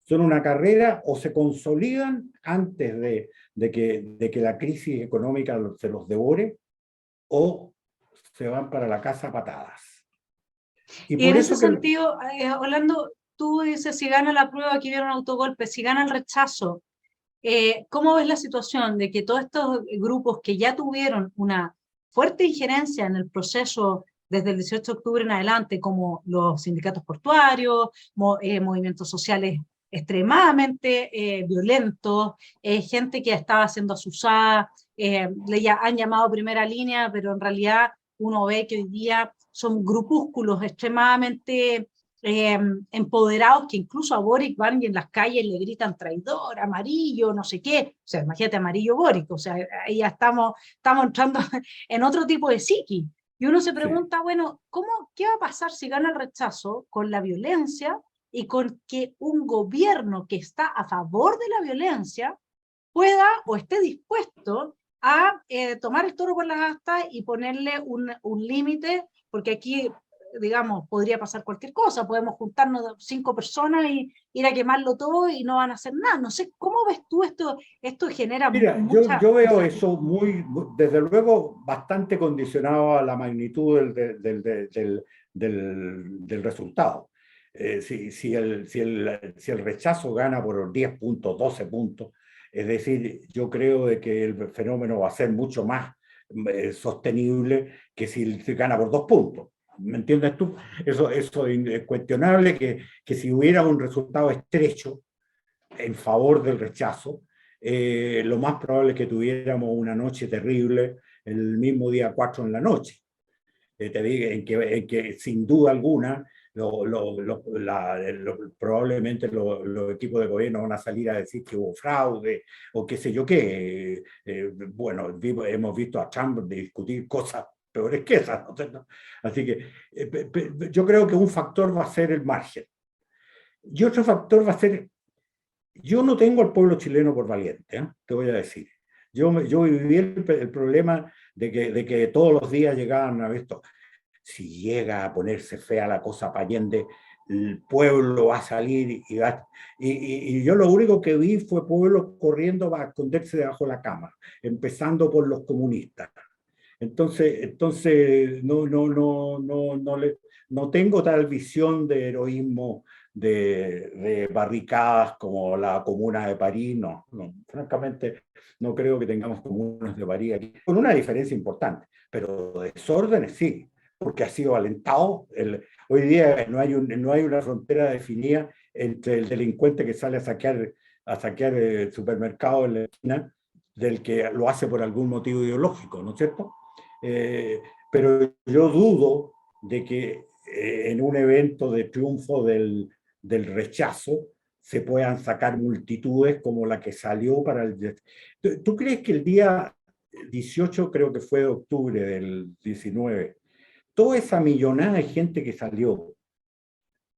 Son una carrera o se consolidan antes de que la crisis económica se los devore o se van para la casa a patadas. Y Y en por ese eso que... sentido, Orlando, tú dices, si gana la prueba, aquí viene un autogolpe, si gana el rechazo, ¿cómo ves la situación de que todos estos grupos que ya tuvieron una fuerte injerencia en el proceso desde el 18 de octubre en adelante, como los sindicatos portuarios, movimientos sociales extremadamente violentos, gente que estaba siendo asusada, han llamado primera línea, pero en realidad uno ve que hoy día son grupúsculos extremadamente empoderados que incluso a Boric van y en las calles le gritan traidor, amarillo, no sé qué. O sea, imagínate amarillo Boric, o sea, ahí ya estamos entrando en otro tipo de psiqui. Y uno se Sí. pregunta, bueno, ¿qué va a pasar si gana el rechazo con la violencia y con que un gobierno que está a favor de la violencia pueda o esté dispuesto a tomar el toro por las astas y ponerle un límite, porque aquí, digamos, podría pasar cualquier cosa, podemos juntarnos 5 personas y ir a quemarlo todo y no van a hacer nada. No sé, ¿cómo ves tú esto? Esto genera Mira, mucha... yo veo eso desde luego, bastante condicionado a la magnitud del resultado. Si el rechazo gana por 10 puntos, 12 puntos, es decir, yo creo de que el fenómeno va a ser mucho más sostenible que si gana por 2 puntos. ¿Me entiendes tú? Eso es incuestionable que si hubiera un resultado estrecho en favor del rechazo, lo más probable es que tuviéramos una noche terrible el mismo día 4 en la noche. Te digo, en que sin duda alguna probablemente los equipos de gobierno van a salir a decir que hubo fraude o qué sé yo qué. Bueno, hemos visto a Trump discutir cosas peores que esas, ¿no? Así que yo creo que un factor va a ser el margen. Y otro factor va a ser, yo no tengo al pueblo chileno por valiente, ¿eh? Te voy a decir. Yo viví el problema de que todos los días llegaban a esto. Si llega a ponerse fea la cosa para Allende, el pueblo va a salir y yo lo único que vi fue pueblo corriendo para esconderse debajo de la cama, empezando por los comunistas. Entonces no tengo tal visión de heroísmo de barricadas como la Comuna de París, francamente no creo que tengamos comunas de París aquí, con una diferencia importante, pero desórdenes sí, porque ha sido alentado. Hoy día no hay una frontera definida entre el delincuente que sale a saquear el supermercado en la esquina del que lo hace por algún motivo ideológico, ¿no es cierto? Pero yo dudo de que en un evento de triunfo del rechazo se puedan sacar multitudes como la que salió para el... ¿Tú crees que el día 18, creo que fue de octubre del 19, toda esa millonada de gente que salió,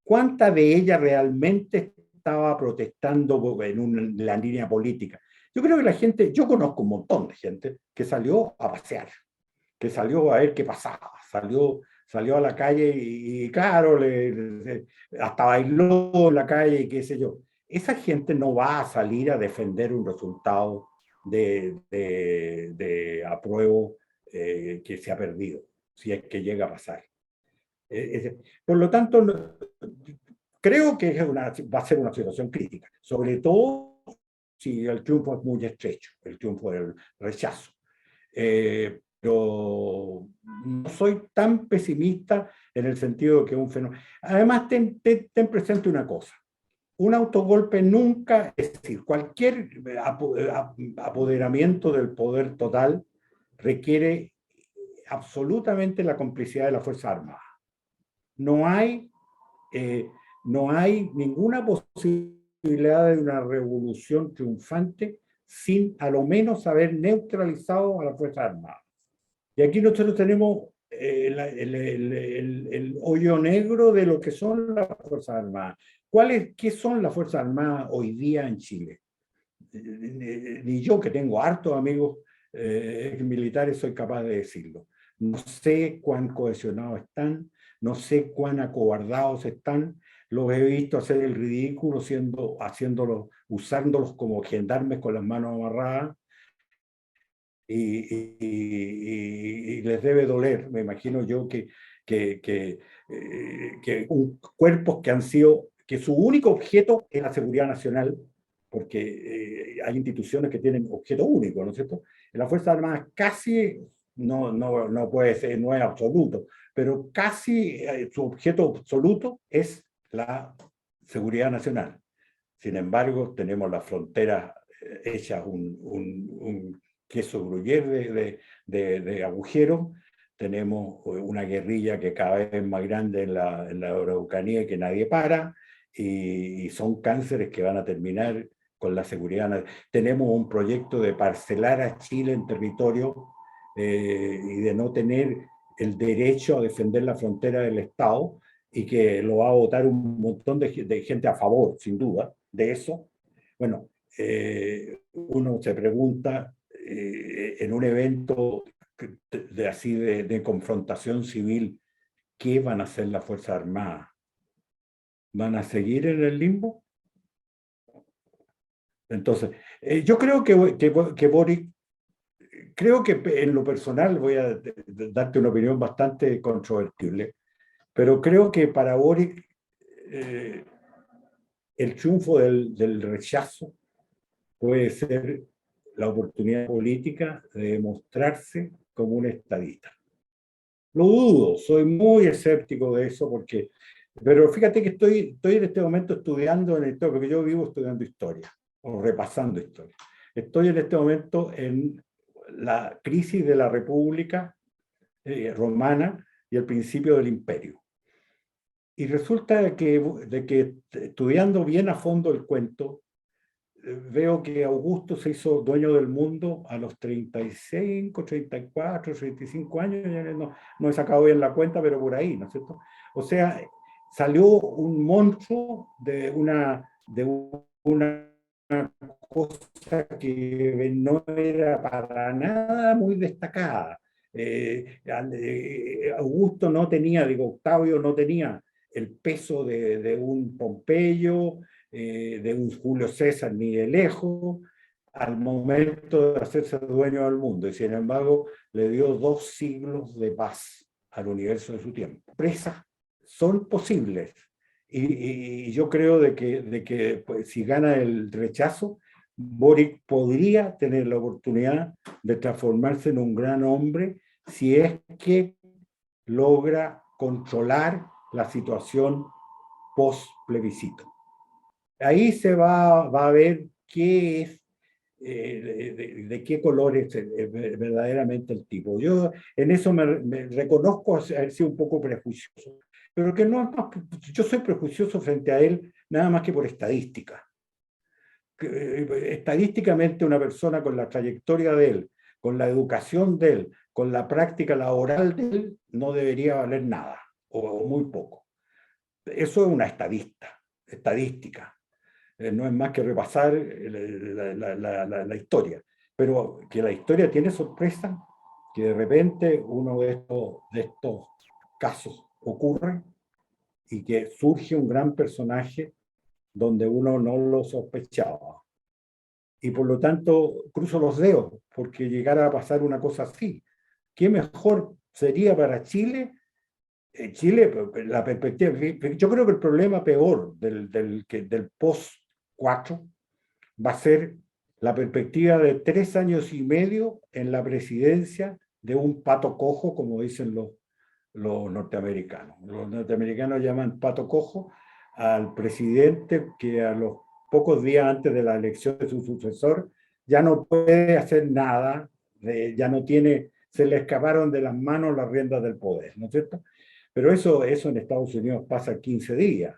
cuánta de ella realmente estaba protestando en la línea política? Yo creo que la gente, yo conozco un montón de gente que salió a pasear, que salió a ver qué pasaba, salió a la calle y claro, hasta bailó en la calle y qué sé yo. Esa gente no va a salir a defender un resultado de apruebo que se ha perdido, si es que llega a pasar. Por lo tanto, creo que va a ser una situación crítica, sobre todo si el triunfo es muy estrecho, el triunfo del rechazo. Pero no soy tan pesimista en el sentido de que un fenómeno... Además, ten presente una cosa. Un autogolpe nunca, es decir, cualquier apoderamiento del poder total requiere absolutamente la complicidad de las Fuerzas Armadas. No hay, no hay ninguna posibilidad de una revolución triunfante sin a lo menos haber neutralizado a las Fuerzas Armadas. Y aquí nosotros tenemos el hoyo negro de lo que son las Fuerzas Armadas. ¿Qué son las Fuerzas Armadas hoy día en Chile? Ni yo, que tengo hartos amigos militares, soy capaz de decirlo. No sé cuán cohesionados están, no sé cuán acobardados están. Los he visto hacer el ridículo usándolos como gendarmes con las manos amarradas. Y les debe doler, me imagino yo, que cuerpos que han sido, que su único objeto es la seguridad nacional, porque hay instituciones que tienen objeto único, ¿no es cierto? En las Fuerzas Armadas casi, no puede ser, no es absoluto, pero casi su objeto absoluto es la seguridad nacional. Sin embargo, tenemos las fronteras hechas un queso gruyere de agujeros, tenemos una guerrilla que cada vez es más grande en la Araucanía y que nadie para, y son cánceres que van a terminar con la seguridad. Tenemos un proyecto de parcelar a Chile en territorio y de no tener el derecho a defender la frontera del Estado, y que lo va a votar un montón de gente a favor, sin duda, de eso. Bueno, uno se pregunta en un evento así de confrontación civil, ¿qué van a hacer las Fuerzas Armadas? ¿Van a seguir en el limbo? Entonces, yo creo que Boric, creo que en lo personal voy a darte una opinión bastante controvertible, pero creo que para Boric el triunfo del rechazo puede ser la oportunidad política de demostrarse como un estadista. Lo dudo, soy muy escéptico de eso, pero fíjate que estoy en este momento estudiando en historia, porque yo vivo estudiando historia, o repasando historia. Estoy en este momento en la crisis de la República Romana y el principio del imperio. Y resulta de que estudiando bien a fondo el cuento, veo que Augusto se hizo dueño del mundo a los 35, 34, 35 años, ya no he sacado bien la cuenta, pero por ahí, ¿no es cierto? O sea, salió un monstruo de una cosa que no era para nada muy destacada. Augusto no tenía, Octavio no tenía el peso de un Pompeyo, de un Julio César ni de lejos, al momento de hacerse dueño del mundo, y sin embargo le dio 2 siglos de paz al universo de su tiempo. Presas son posibles, y yo creo de que pues, si gana el rechazo, Boric podría tener la oportunidad de transformarse en un gran hombre si es que logra controlar la situación post-plebiscito. Ahí se va a ver qué es, de qué color es verdaderamente el tipo. Yo en eso me reconozco haber sido un poco prejuicioso, pero que no es más, yo soy prejuicioso frente a él nada más que por estadística. Estadísticamente una persona con la trayectoria de él, con la educación de él, con la práctica laboral de él, no debería valer nada, o muy poco. Eso es una estadística. No es más que repasar la historia. Pero que la historia tiene sorpresa, que de repente uno de estos casos ocurre y que surge un gran personaje donde uno no lo sospechaba. Y por lo tanto, cruzo los dedos porque llegara a pasar una cosa así. ¿Qué mejor sería para Chile? Chile, la perspectiva, yo creo que el problema peor del post-4 va a ser la perspectiva de 3 años y medio en la presidencia de un pato cojo, como dicen los norteamericanos. Los norteamericanos llaman pato cojo al presidente que a los pocos días antes de la elección de su sucesor ya no puede hacer nada, ya no tiene, se le escaparon de las manos las riendas del poder, ¿no es cierto? Pero eso en Estados Unidos pasa 15 días.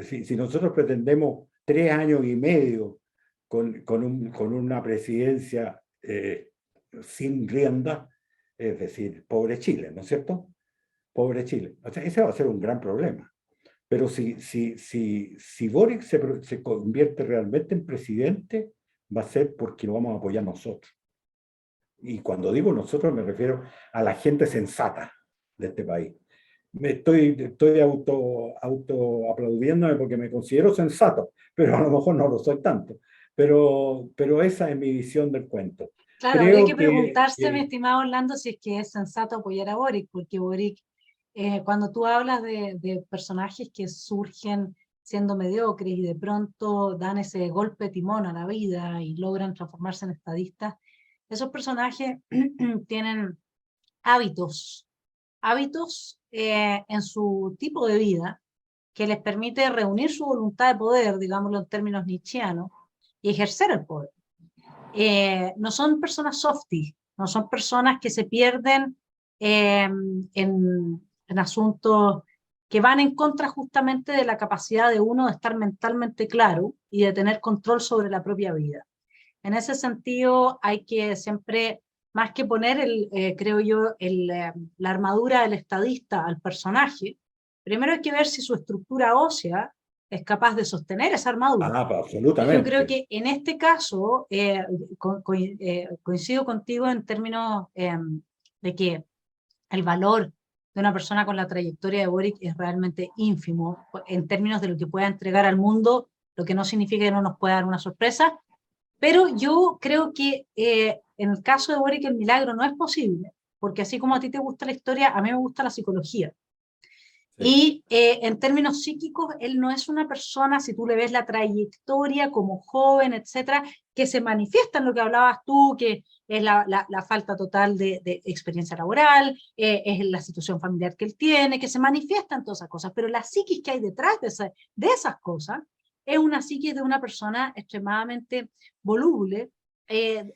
Si nosotros pretendemos 3 años y medio con una presidencia sin rienda, es decir, pobre Chile, ¿no es cierto? Pobre Chile. O sea, ese va a ser un gran problema. Pero si Boric se convierte realmente en presidente, va a ser porque lo vamos a apoyar nosotros. Y cuando digo nosotros me refiero a la gente sensata de este país. Estoy auto aplaudiéndome porque me considero sensato, pero a lo mejor no lo soy tanto. Pero esa es mi visión del cuento. Claro, habría que preguntarse, mi estimado Orlando, si es que es sensato apoyar a Boric, porque Boric, cuando tú hablas de personajes que surgen siendo mediocres y de pronto dan ese golpe de timón a la vida y logran transformarse en estadistas, esos personajes tienen hábitos en su tipo de vida que les permite reunir su voluntad de poder, digámoslo en términos nietzscheanos, y ejercer el poder. No son personas softies, no son personas que se pierden en asuntos que van en contra justamente de la capacidad de uno de estar mentalmente claro y de tener control sobre la propia vida. En ese sentido, hay que siempre, más que poner, creo yo, la armadura del estadista al personaje, primero hay que ver si su estructura ósea es capaz de sostener esa armadura. Y yo creo Absolutamente. que en este caso coincido contigo en términos de que el valor de una persona con la trayectoria de Boric es realmente ínfimo en términos de lo que pueda entregar al mundo, lo que no significa que no nos pueda dar una sorpresa, pero yo creo que en el caso de Boric el milagro no es posible, porque así como a ti te gusta la historia, a mí me gusta la psicología. Sí. Y en términos psíquicos, él no es una persona, si tú le ves la trayectoria como joven, etcétera, que se manifiesta en lo que hablabas tú, que es la falta total de experiencia laboral, es la situación familiar que él tiene, que se manifiesta en todas esas cosas, pero la psiquis que hay detrás de esas cosas es una psiquis de una persona extremadamente voluble, Sí.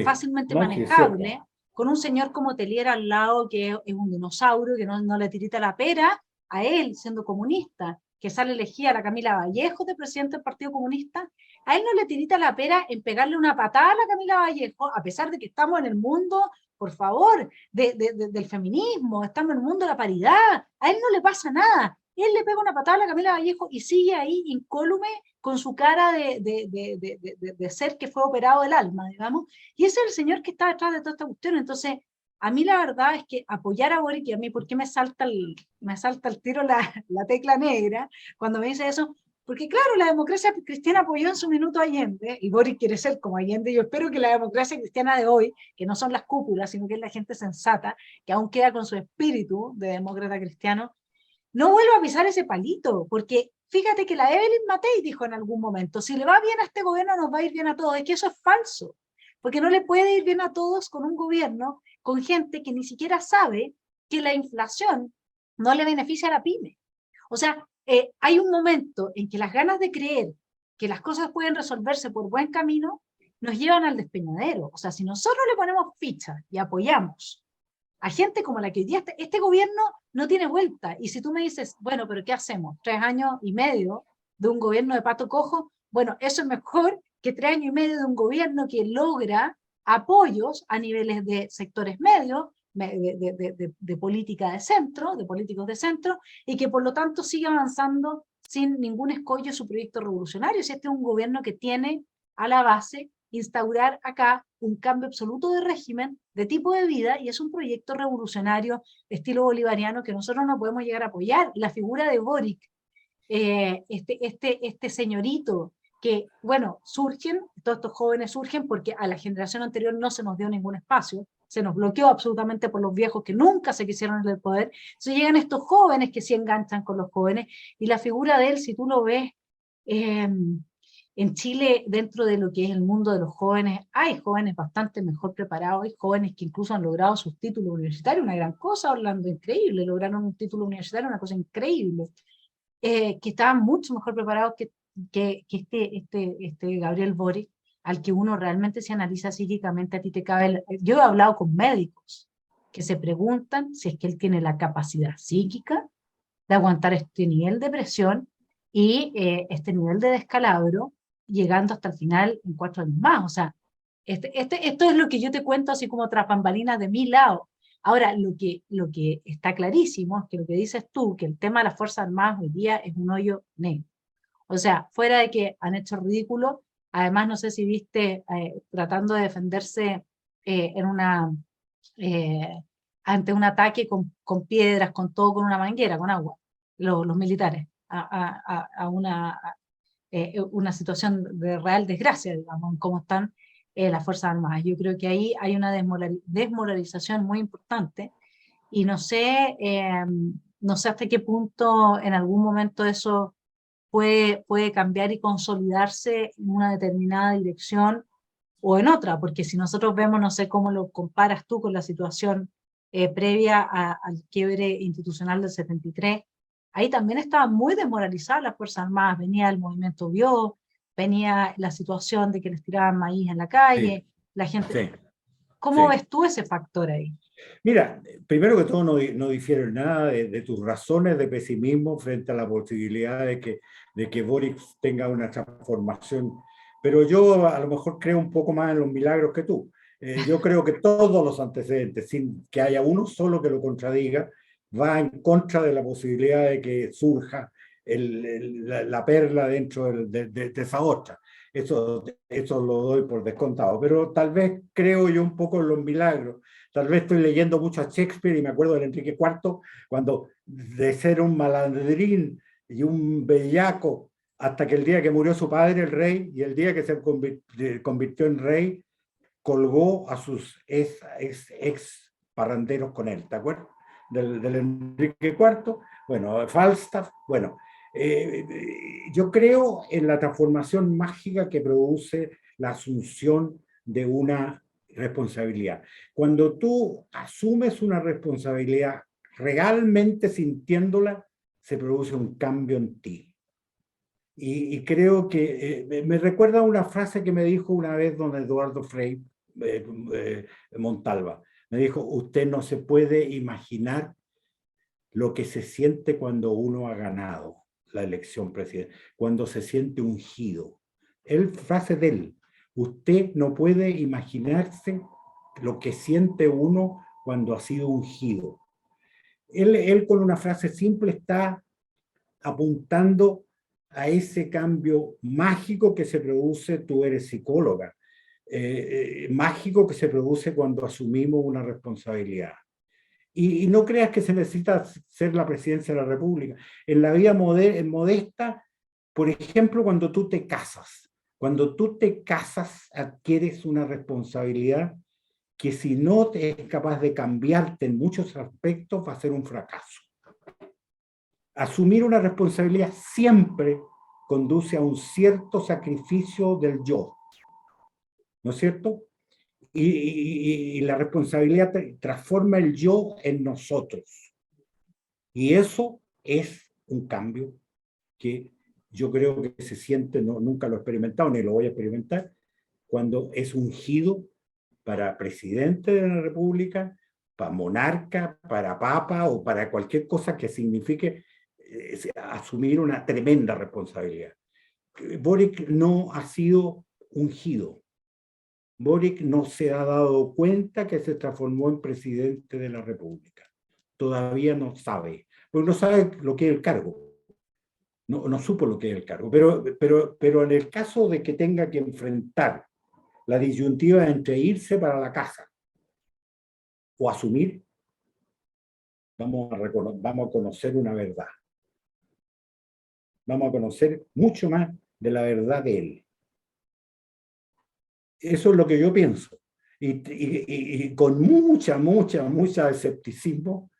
fácilmente No, sí es manejable, cierto. con un señor como Telier al lado que es un dinosaurio, que no le tirita la pera, a él siendo comunista, que sale elegida a la Camila Vallejo de presidente del Partido Comunista, a él no le tirita la pera en pegarle una patada a la Camila Vallejo, a pesar de que estamos en el mundo, por favor, del feminismo, estamos en el mundo de la paridad, a él no le pasa nada. Él le pega una patada a la Camila Vallejo y sigue ahí incólume con su cara de ser que fue operado del alma, digamos, y ese es el señor que está detrás de toda esta cuestión. Entonces, a mí la verdad es que apoyar a Boric, y a mí, ¿por qué me salta el tiro la tecla negra cuando me dice eso? Porque claro, la democracia cristiana apoyó en su minuto a Allende, y Boric quiere ser como Allende. Yo espero que la democracia cristiana de hoy, que no son las cúpulas, sino que es la gente sensata, que aún queda con su espíritu de demócrata cristiano, no vuelva a pisar ese palito, porque fíjate que la Evelyn Matei dijo en algún momento, si le va bien a este gobierno, nos va a ir bien a todos. Es que eso es falso, porque no le puede ir bien a todos con un gobierno, con gente que ni siquiera sabe que la inflación no le beneficia a la pyme. O sea, hay un momento en que las ganas de creer que las cosas pueden resolverse por buen camino nos llevan al despeñadero. O sea, si nosotros le ponemos ficha y apoyamos a gente como la que hoy día este gobierno no tiene vuelta. Y si tú me dices, bueno, pero ¿qué hacemos? 3 años y medio de un gobierno de pato cojo, bueno, eso es mejor que 3 años y medio de un gobierno que logra apoyos a niveles de sectores medios, de política de centro, de políticos de centro, y que por lo tanto sigue avanzando sin ningún escollo su proyecto revolucionario. Si este es un gobierno que tiene a la base instaurar acá un cambio absoluto de régimen, de tipo de vida, y es un proyecto revolucionario estilo bolivariano que nosotros no podemos llegar a apoyar. La figura de Boric, este señorito, que, bueno, todos estos jóvenes surgen porque a la generación anterior no se nos dio ningún espacio, se nos bloqueó absolutamente por los viejos que nunca se quisieron en el poder. Entonces llegan estos jóvenes que se enganchan con los jóvenes, y la figura de él, si tú lo ves, en Chile, dentro de lo que es el mundo de los jóvenes, hay jóvenes bastante mejor preparados, hay jóvenes que incluso han logrado sus títulos universitarios, una gran cosa, Orlando, increíble, lograron un título universitario, una cosa increíble, que estaban mucho mejor preparados que este Gabriel Boric. al que uno realmente se analiza psíquicamente, a ti te cabe... Yo he hablado con médicos que se preguntan si es que él tiene la capacidad psíquica de aguantar este nivel de presión y este nivel de descalabro, llegando hasta el final en 4 años más. O sea, esto es lo que yo te cuento así como tras bambalinas de mi lado. Ahora, lo que está clarísimo es que lo que dices tú, que el tema de las Fuerzas Armadas hoy día es un hoyo negro. O sea, fuera de que han hecho ridículo, además no sé si viste tratando de defenderse en una, eh, ante un ataque con piedras, con todo, con una manguera, con agua, los militares, a una situación de real desgracia, digamos, en cómo están las Fuerzas Armadas. Yo creo que ahí hay una desmoralización muy importante y no sé hasta qué punto en algún momento eso puede cambiar y consolidarse en una determinada dirección o en otra, porque si nosotros vemos, no sé cómo lo comparas tú con la situación previa al quiebre institucional del 73, ahí también estaban muy desmoralizadas las Fuerzas Armadas, venía el movimiento Bió, venía la situación de que les tiraban maíz en la Sí, calle, la gente... sí, ¿Cómo sí. ves tú ese factor ahí? Mira, primero que todo no difiero en nada de tus razones de pesimismo frente a la posibilidad de que Boric tenga una transformación, pero yo a lo mejor creo un poco más en los milagros que tú. Yo creo que todos los antecedentes, sin que haya uno solo que lo contradiga, va en contra de la posibilidad de que surja la perla dentro de esa otra. Eso lo doy por descontado, pero tal vez creo yo un poco en los milagros. Tal vez estoy leyendo mucho a Shakespeare y me acuerdo de Enrique IV, cuando de ser un malandrín y un bellaco, hasta que el día que murió su padre, el rey, y el día que se convirtió en rey, colgó a sus ex parranderos con él, ¿te acuerdas? Del Enrique IV, bueno, Falstaff, bueno, yo creo en la transformación mágica que produce la asunción de una responsabilidad. Cuando tú asumes una responsabilidad realmente sintiéndola, se produce un cambio en ti. Y creo que me recuerda una frase que me dijo una vez don Eduardo Frei Montalva. Me dijo, usted no se puede imaginar lo que se siente cuando uno ha ganado la elección presidencial, cuando se siente ungido. Frase de él, usted no puede imaginarse lo que siente uno cuando ha sido ungido. Él con una frase simple está apuntando a ese cambio mágico que se produce, tú eres psicóloga, mágico que se produce cuando asumimos una responsabilidad. Y no creas que se necesita ser la presidencia de la República. En la vida modesta, por ejemplo, cuando tú te casas. Cuando tú te casas, adquieres una responsabilidad que si no es capaz de cambiarte en muchos aspectos, va a ser un fracaso. Asumir una responsabilidad siempre conduce a un cierto sacrificio del yo, ¿no es cierto? Y la responsabilidad transforma el yo en nosotros. Y eso es un cambio que yo creo que se siente, nunca lo he experimentado ni lo voy a experimentar, cuando es ungido para presidente de la República, para monarca, para papa o para cualquier cosa que signifique asumir una tremenda responsabilidad. Boric no ha sido ungido. Boric no se ha dado cuenta que se transformó en presidente de la República. Todavía no sabe, porque no sabe lo que es el cargo. No supo lo que es el cargo. Pero en el caso de que tenga que enfrentar la disyuntiva entre irse para la casa o asumir, vamos a conocer una verdad. Vamos a conocer mucho más de la verdad de él. Eso es lo que yo pienso. Y con mucha escepticismo,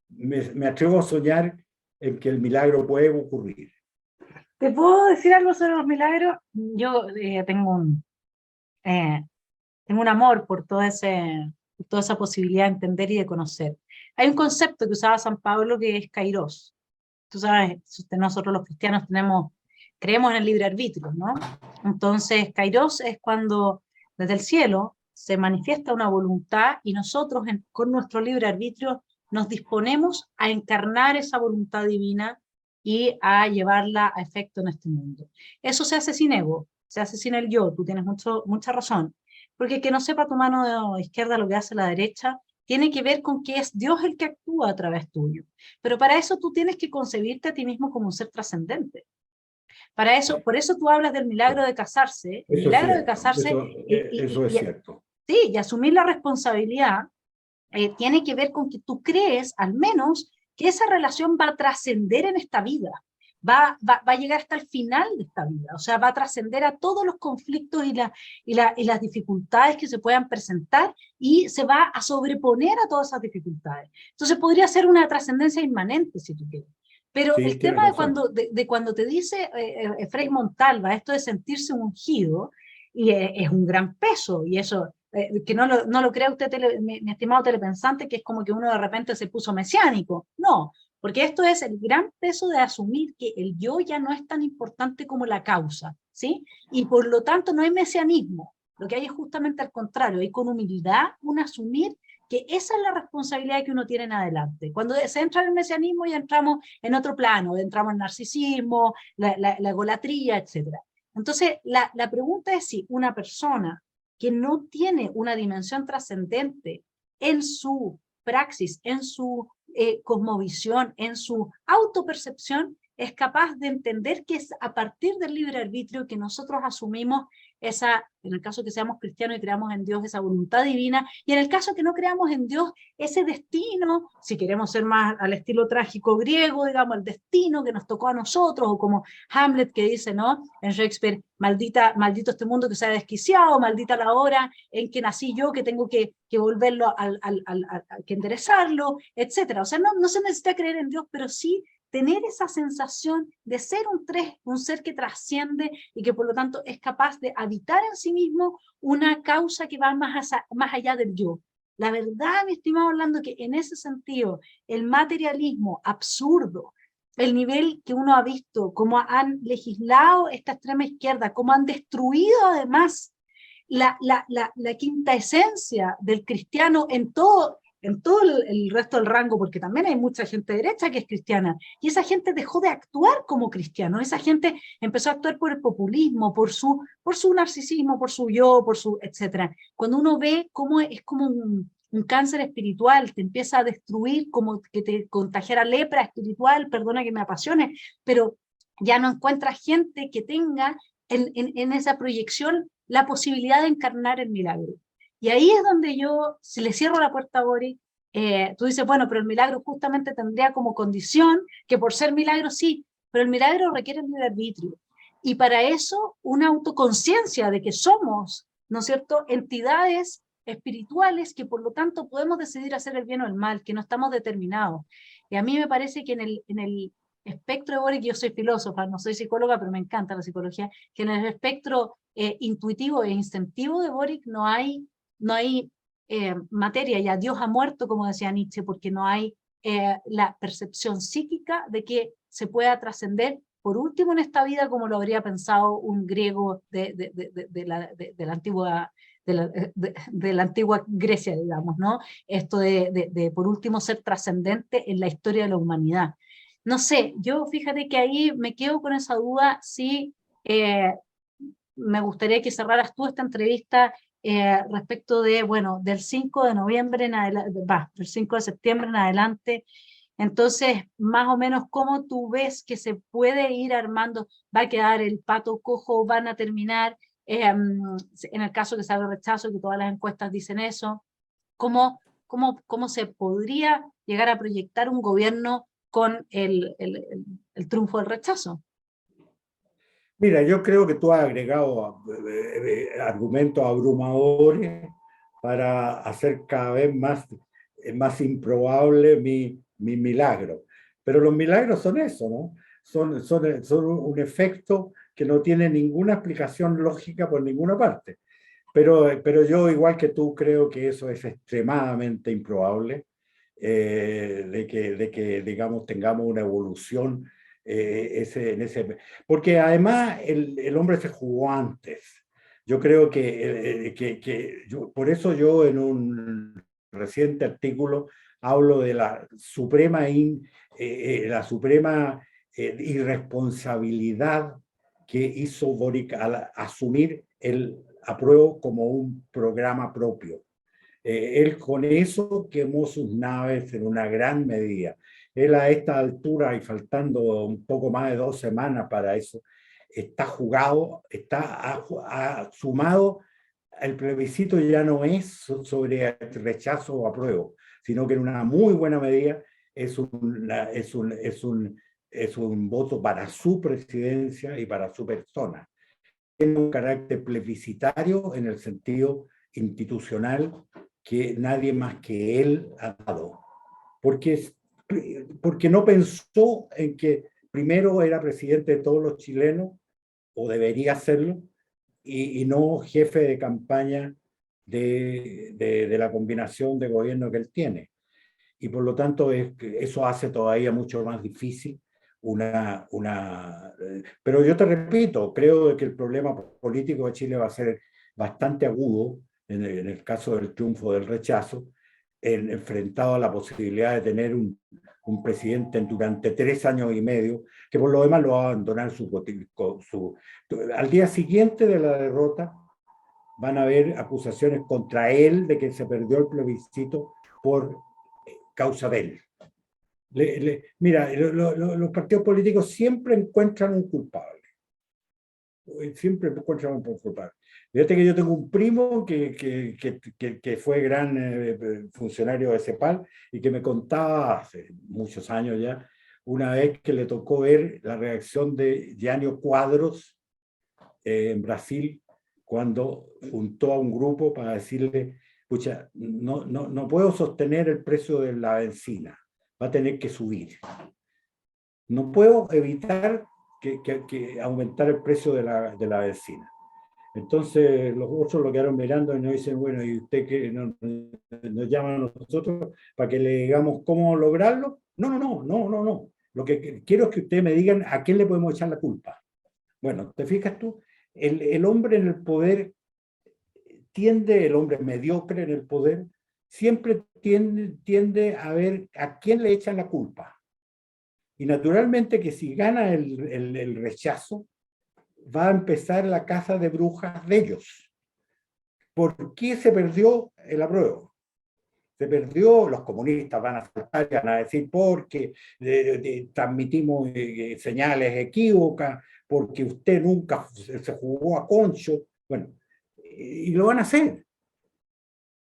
me atrevo a soñar en que el milagro puede ocurrir. ¿Te puedo decir algo sobre los milagros? Yo tengo un amor por toda esa posibilidad de entender y de conocer. Hay un concepto que usaba San Pablo que es kairos. Tú sabes, nosotros los cristianos creemos en el libre arbitrio, ¿no? Entonces, Kairos es cuando desde el cielo se manifiesta una voluntad y nosotros con nuestro libre arbitrio nos disponemos a encarnar esa voluntad divina y a llevarla a efecto en este mundo. Eso se hace sin ego, se hace sin el yo, tú tienes mucha razón, porque que no sepa tu mano izquierda lo que hace la derecha, tiene que ver con que es Dios el que actúa a través tuyo. Pero para eso tú tienes que concebirte a ti mismo como un ser trascendente. Para eso, por eso tú hablas del milagro de casarse, el Eso es milagro de cierto, casarse eso es cierto. sí, y asumir la responsabilidad tiene que ver con que tú crees, al menos, que esa relación va a trascender en esta vida, va a llegar hasta el final de esta vida, o sea, va a trascender a todos los conflictos y las dificultades que se puedan presentar y se va a sobreponer a todas esas dificultades. Entonces podría ser una trascendencia inmanente, si tú quieres. Pero Sí, el tiene tema razón. de cuando te dice Frei Montalva, esto de sentirse ungido, y es un gran peso, y eso que no lo crea usted, mi estimado telepensante, que es como que uno de repente se puso mesiánico. No, porque esto es el gran peso de asumir que el yo ya no es tan importante como la causa, ¿sí? Y por lo tanto no hay mesianismo. Lo que hay es justamente al contrario, hay con humildad un asumir que esa es la responsabilidad que uno tiene en adelante. Cuando se entra en el mesianismo ya entramos en otro plano, entramos en narcisismo, la egolatría, etc. Entonces, la pregunta es si una persona que no tiene una dimensión trascendente en su praxis, en su cosmovisión, en su autopercepción, es capaz de entender que es a partir del libre arbitrio que nosotros asumimos esa, en el caso que seamos cristianos y creamos en Dios, esa voluntad divina, y en el caso que no creamos en Dios, ese destino, si queremos ser más al estilo trágico griego, digamos, el destino que nos tocó a nosotros, o como Hamlet que dice, ¿no? En Shakespeare, maldito este mundo que se ha desquiciado, maldita la hora en que nací yo, que tengo que volverlo, que enderezarlo, etcétera. O sea, no se necesita creer en Dios, pero sí tener esa sensación de ser un ser que trasciende y que por lo tanto es capaz de habitar en sí mismo una causa que va más allá del yo. La verdad, mi estimado Orlando, que en ese sentido el materialismo absurdo, el nivel que uno ha visto, cómo han legislado esta extrema izquierda, cómo han destruido además la quinta esencia del cristiano en todo el resto del rango, porque también hay mucha gente derecha que es cristiana, y esa gente dejó de actuar como cristiano, esa gente empezó a actuar por el populismo, por su narcisismo, por su yo, etcétera. Cuando uno ve cómo es como un cáncer espiritual, te empieza a destruir como que te contagiara lepra espiritual, perdona que me apasione, pero ya no encuentras gente que tenga en esa proyección la posibilidad de encarnar el milagro. Y ahí es donde yo, si le cierro la puerta a Boris, tú dices, bueno, pero el milagro justamente tendría como condición que por ser milagro sí, pero el milagro requiere el libre arbitrio. Y para eso una autoconciencia de que somos, ¿no es cierto?, entidades espirituales que por lo tanto podemos decidir hacer el bien o el mal, que no estamos determinados. Y a mí me parece que en el espectro de Boris, yo soy filósofa, no soy psicóloga, pero me encanta la psicología, que en el espectro intuitivo e instintivo de Boric no hay materia, ya Dios ha muerto, como decía Nietzsche, porque no hay la percepción psíquica de que se pueda trascender, por último en esta vida, como lo habría pensado un griego de la antigua de la antigua Grecia, digamos, ¿no? Esto de por último ser trascendente en la historia de la humanidad. No sé, yo fíjate que ahí me quedo con esa duda si me gustaría que cerraras tú esta entrevista respecto de, bueno, del 5 de noviembre en adelante, del 5 de septiembre en adelante. Entonces, más o menos, ¿cómo tú ves que se puede ir armando? ¿Va a quedar el pato cojo? ¿Van a terminar? En el caso que salga rechazo, que todas las encuestas dicen eso, ¿cómo se podría llegar a proyectar un gobierno con el triunfo del rechazo? Mira, yo creo que tú has agregado argumentos abrumadores para hacer cada vez más improbable mi milagro. Pero los milagros son eso, ¿no? Son un efecto que no tiene ninguna explicación lógica por ninguna parte. Pero yo, igual que tú, creo que eso es extremadamente improbable, de que, digamos, tengamos una evolución porque además el hombre se jugó antes. Yo creo por eso yo en un reciente artículo hablo de la suprema irresponsabilidad que hizo Boric al asumir el apruebo como un programa propio. Él con eso quemó sus naves en una gran medida. Él a esta altura, y faltando un poco más de 2 semanas para eso, está jugado, ha sumado, el plebiscito ya no es sobre rechazo o apruebo, sino que en una muy buena medida es un voto para su presidencia y para su persona. Tiene un carácter plebiscitario en el sentido institucional que nadie más que él ha dado. Porque no pensó en que primero era presidente de todos los chilenos, o debería serlo, y no jefe de campaña de la combinación de gobierno que él tiene. Y por lo tanto eso hace todavía mucho más difícil pero yo te repito, creo que el problema político de Chile va a ser bastante agudo en el caso del triunfo del rechazo, enfrentado a la posibilidad de tener un presidente durante 3 años y medio, que por lo demás lo va a abandonar al día siguiente de la derrota. Van a haber acusaciones contra él de que se perdió el plebiscito por causa de él. Mira, los partidos políticos siempre encuentran un culpable. Siempre encuentran un culpable. Fíjate que yo tengo un primo que fue gran funcionario de CEPAL y que me contaba hace muchos años ya, una vez que le tocó ver la reacción de Jânio Quadros en Brasil, cuando juntó a un grupo para decirle, pucha, no puedo sostener el precio de la benzina, va a tener que subir. No puedo evitar que aumentar el precio de la benzina. Entonces los otros lo quedaron mirando y nos dicen, bueno, ¿y usted qué nos llama a nosotros para que le digamos cómo lograrlo? No. Lo que quiero es que ustedes me digan a quién le podemos echar la culpa. Bueno, ¿te fijas tú? El hombre en el poder el hombre mediocre en el poder, siempre tiende a ver a quién le echan la culpa. Y naturalmente que si gana el rechazo, va a empezar la caza de brujas de ellos. ¿Por qué se perdió el apruebo? Se perdió, los comunistas van a saltar y van a decir porque transmitimos señales equívocas, porque usted nunca se jugó a concho. Bueno, y lo van a hacer.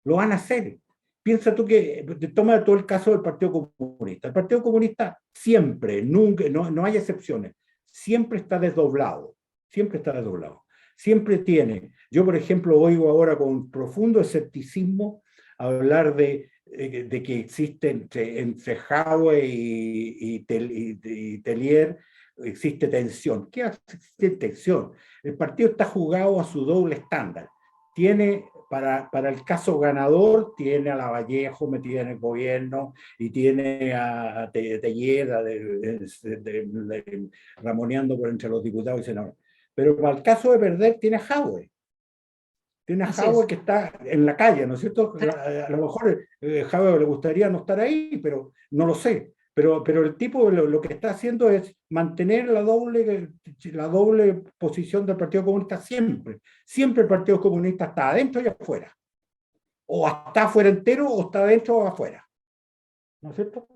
Lo van a hacer. Piensa tú que, toma todo el caso del Partido Comunista. El Partido Comunista siempre, nunca, no hay excepciones, siempre está desdoblado. Siempre está desdoblado. Siempre tiene. Yo, por ejemplo, oigo ahora con profundo escepticismo hablar de que existe entre Jadwe y Tellier, existe tensión. ¿Qué existe tensión? El partido está jugado a su doble estándar. Tiene, para el caso ganador, tiene a Lavallejo metida en el gobierno y tiene a Tellier ramoneando por entre los diputados y senadores. Pero para el caso de perder, tiene a Jadwe. Tiene a Jadwe que está en la calle, ¿no es cierto? A lo mejor Jadwe le gustaría no estar ahí, pero no lo sé. Pero el tipo lo que está haciendo es mantener la doble posición del Partido Comunista siempre. Siempre el Partido Comunista está adentro y afuera. O está afuera entero o está adentro o afuera. ¿No es cierto?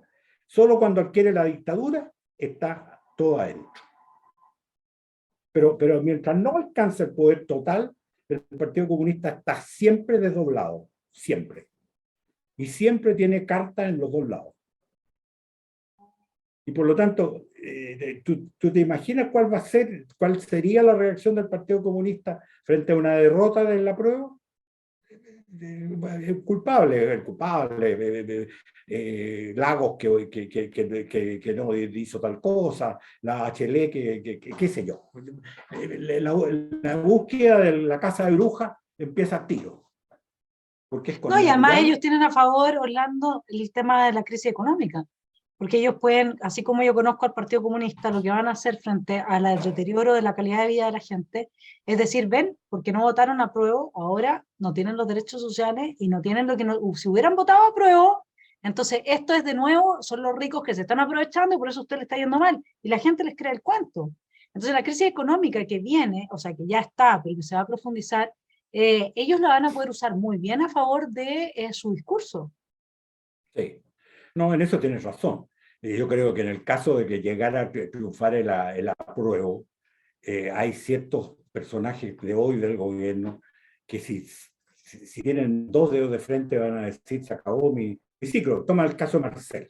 Solo cuando adquiere la dictadura está todo adentro. Pero mientras no alcanza el poder total, el Partido Comunista está siempre desdoblado. Siempre. Y siempre tiene carta en los dos lados. Y por lo tanto, ¿tú te imaginas cuál sería la reacción del Partido Comunista frente a una derrota de la prueba? El culpable, Lagos que no hizo tal cosa, la HL qué sé yo. La búsqueda de la casa de brujas empieza a tiro. Porque es no, y además ellos tienen a favor, Orlando, el tema de la crisis económica. porque ellos pueden, así como yo conozco al Partido Comunista, lo que van a hacer frente al deterioro de la calidad de vida de la gente, es decir, ven, porque no votaron a prueba, ahora no tienen los derechos sociales y no tienen lo que no, si hubieran votado a prueba, entonces esto es de nuevo, son los ricos que se están aprovechando y por eso a usted le está yendo mal, y la gente les cree el cuento. Entonces la crisis económica que viene, o sea, que ya está, pero que se va a profundizar, ellos la van a poder usar muy bien a favor de su discurso. Sí. No, en eso tienes razón. Yo creo que en el caso de que llegara a triunfar el apruebo, hay ciertos personajes de hoy del gobierno que si tienen dos dedos de frente van a decir, se acabó mi ciclo. Toma el caso de Marcel.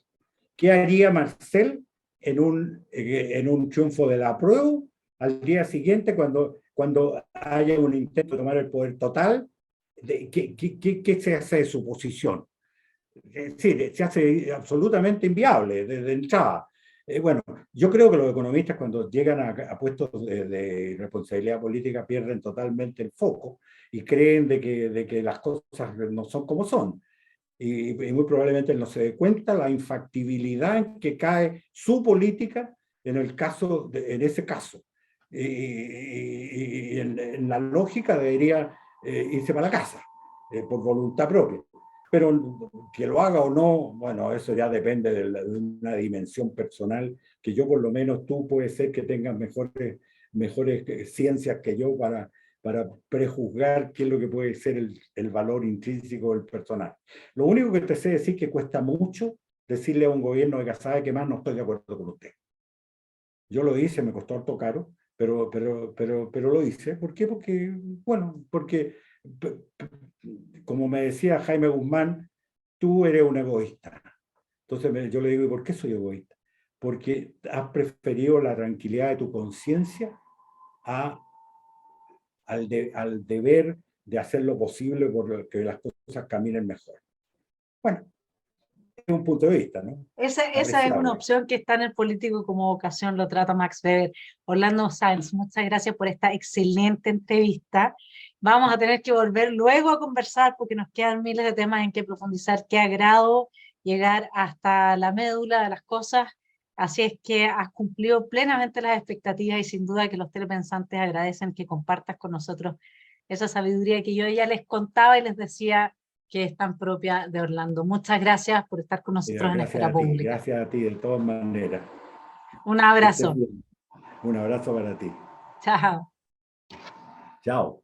¿Qué haría Marcel en un triunfo del apruebo al día siguiente cuando haya un intento de tomar el poder total? ¿Qué se hace de su posición? Sí, se hace absolutamente inviable desde entrada. Bueno, yo creo que los economistas cuando llegan a puestos de responsabilidad política pierden totalmente el foco y creen de que las cosas no son como son. Y muy probablemente no se dé cuenta la infactibilidad en que cae su política en en ese caso. Y en la lógica debería irse para la casa, por voluntad propia. Pero que lo haga o no, bueno, eso ya depende de una dimensión personal, que yo por lo menos tú puede ser que tengas mejores ciencias que yo para prejuzgar qué es lo que puede ser el valor intrínseco del personal. Lo único que te sé decir que cuesta mucho decirle a un gobierno de sabe que más no estoy de acuerdo con usted. Yo lo hice, me costó harto caro, pero lo hice. ¿Por qué? Porque, bueno, porque, como me decía Jaime Guzmán, tú eres un egoísta. Entonces yo le digo, ¿y por qué soy egoísta? Porque has preferido la tranquilidad de tu conciencia al deber de hacer lo posible por que las cosas caminen mejor. Bueno, es un punto de vista, ¿no? Esa es una opción que está en el político como vocación, lo trata Max Weber. Orlando Sáenz, muchas gracias por esta excelente entrevista. Vamos a tener que volver luego a conversar porque nos quedan miles de temas en que profundizar. Qué agrado llegar hasta la médula de las cosas. Así es que has cumplido plenamente las expectativas y sin duda que los telepensantes agradecen que compartas con nosotros esa sabiduría que yo ya les contaba y les decía que es tan propia de Orlando. Muchas gracias por estar con nosotros en Esfera Pública. Gracias a ti, de todas maneras. Un abrazo. Un abrazo para ti. Chao. Chao.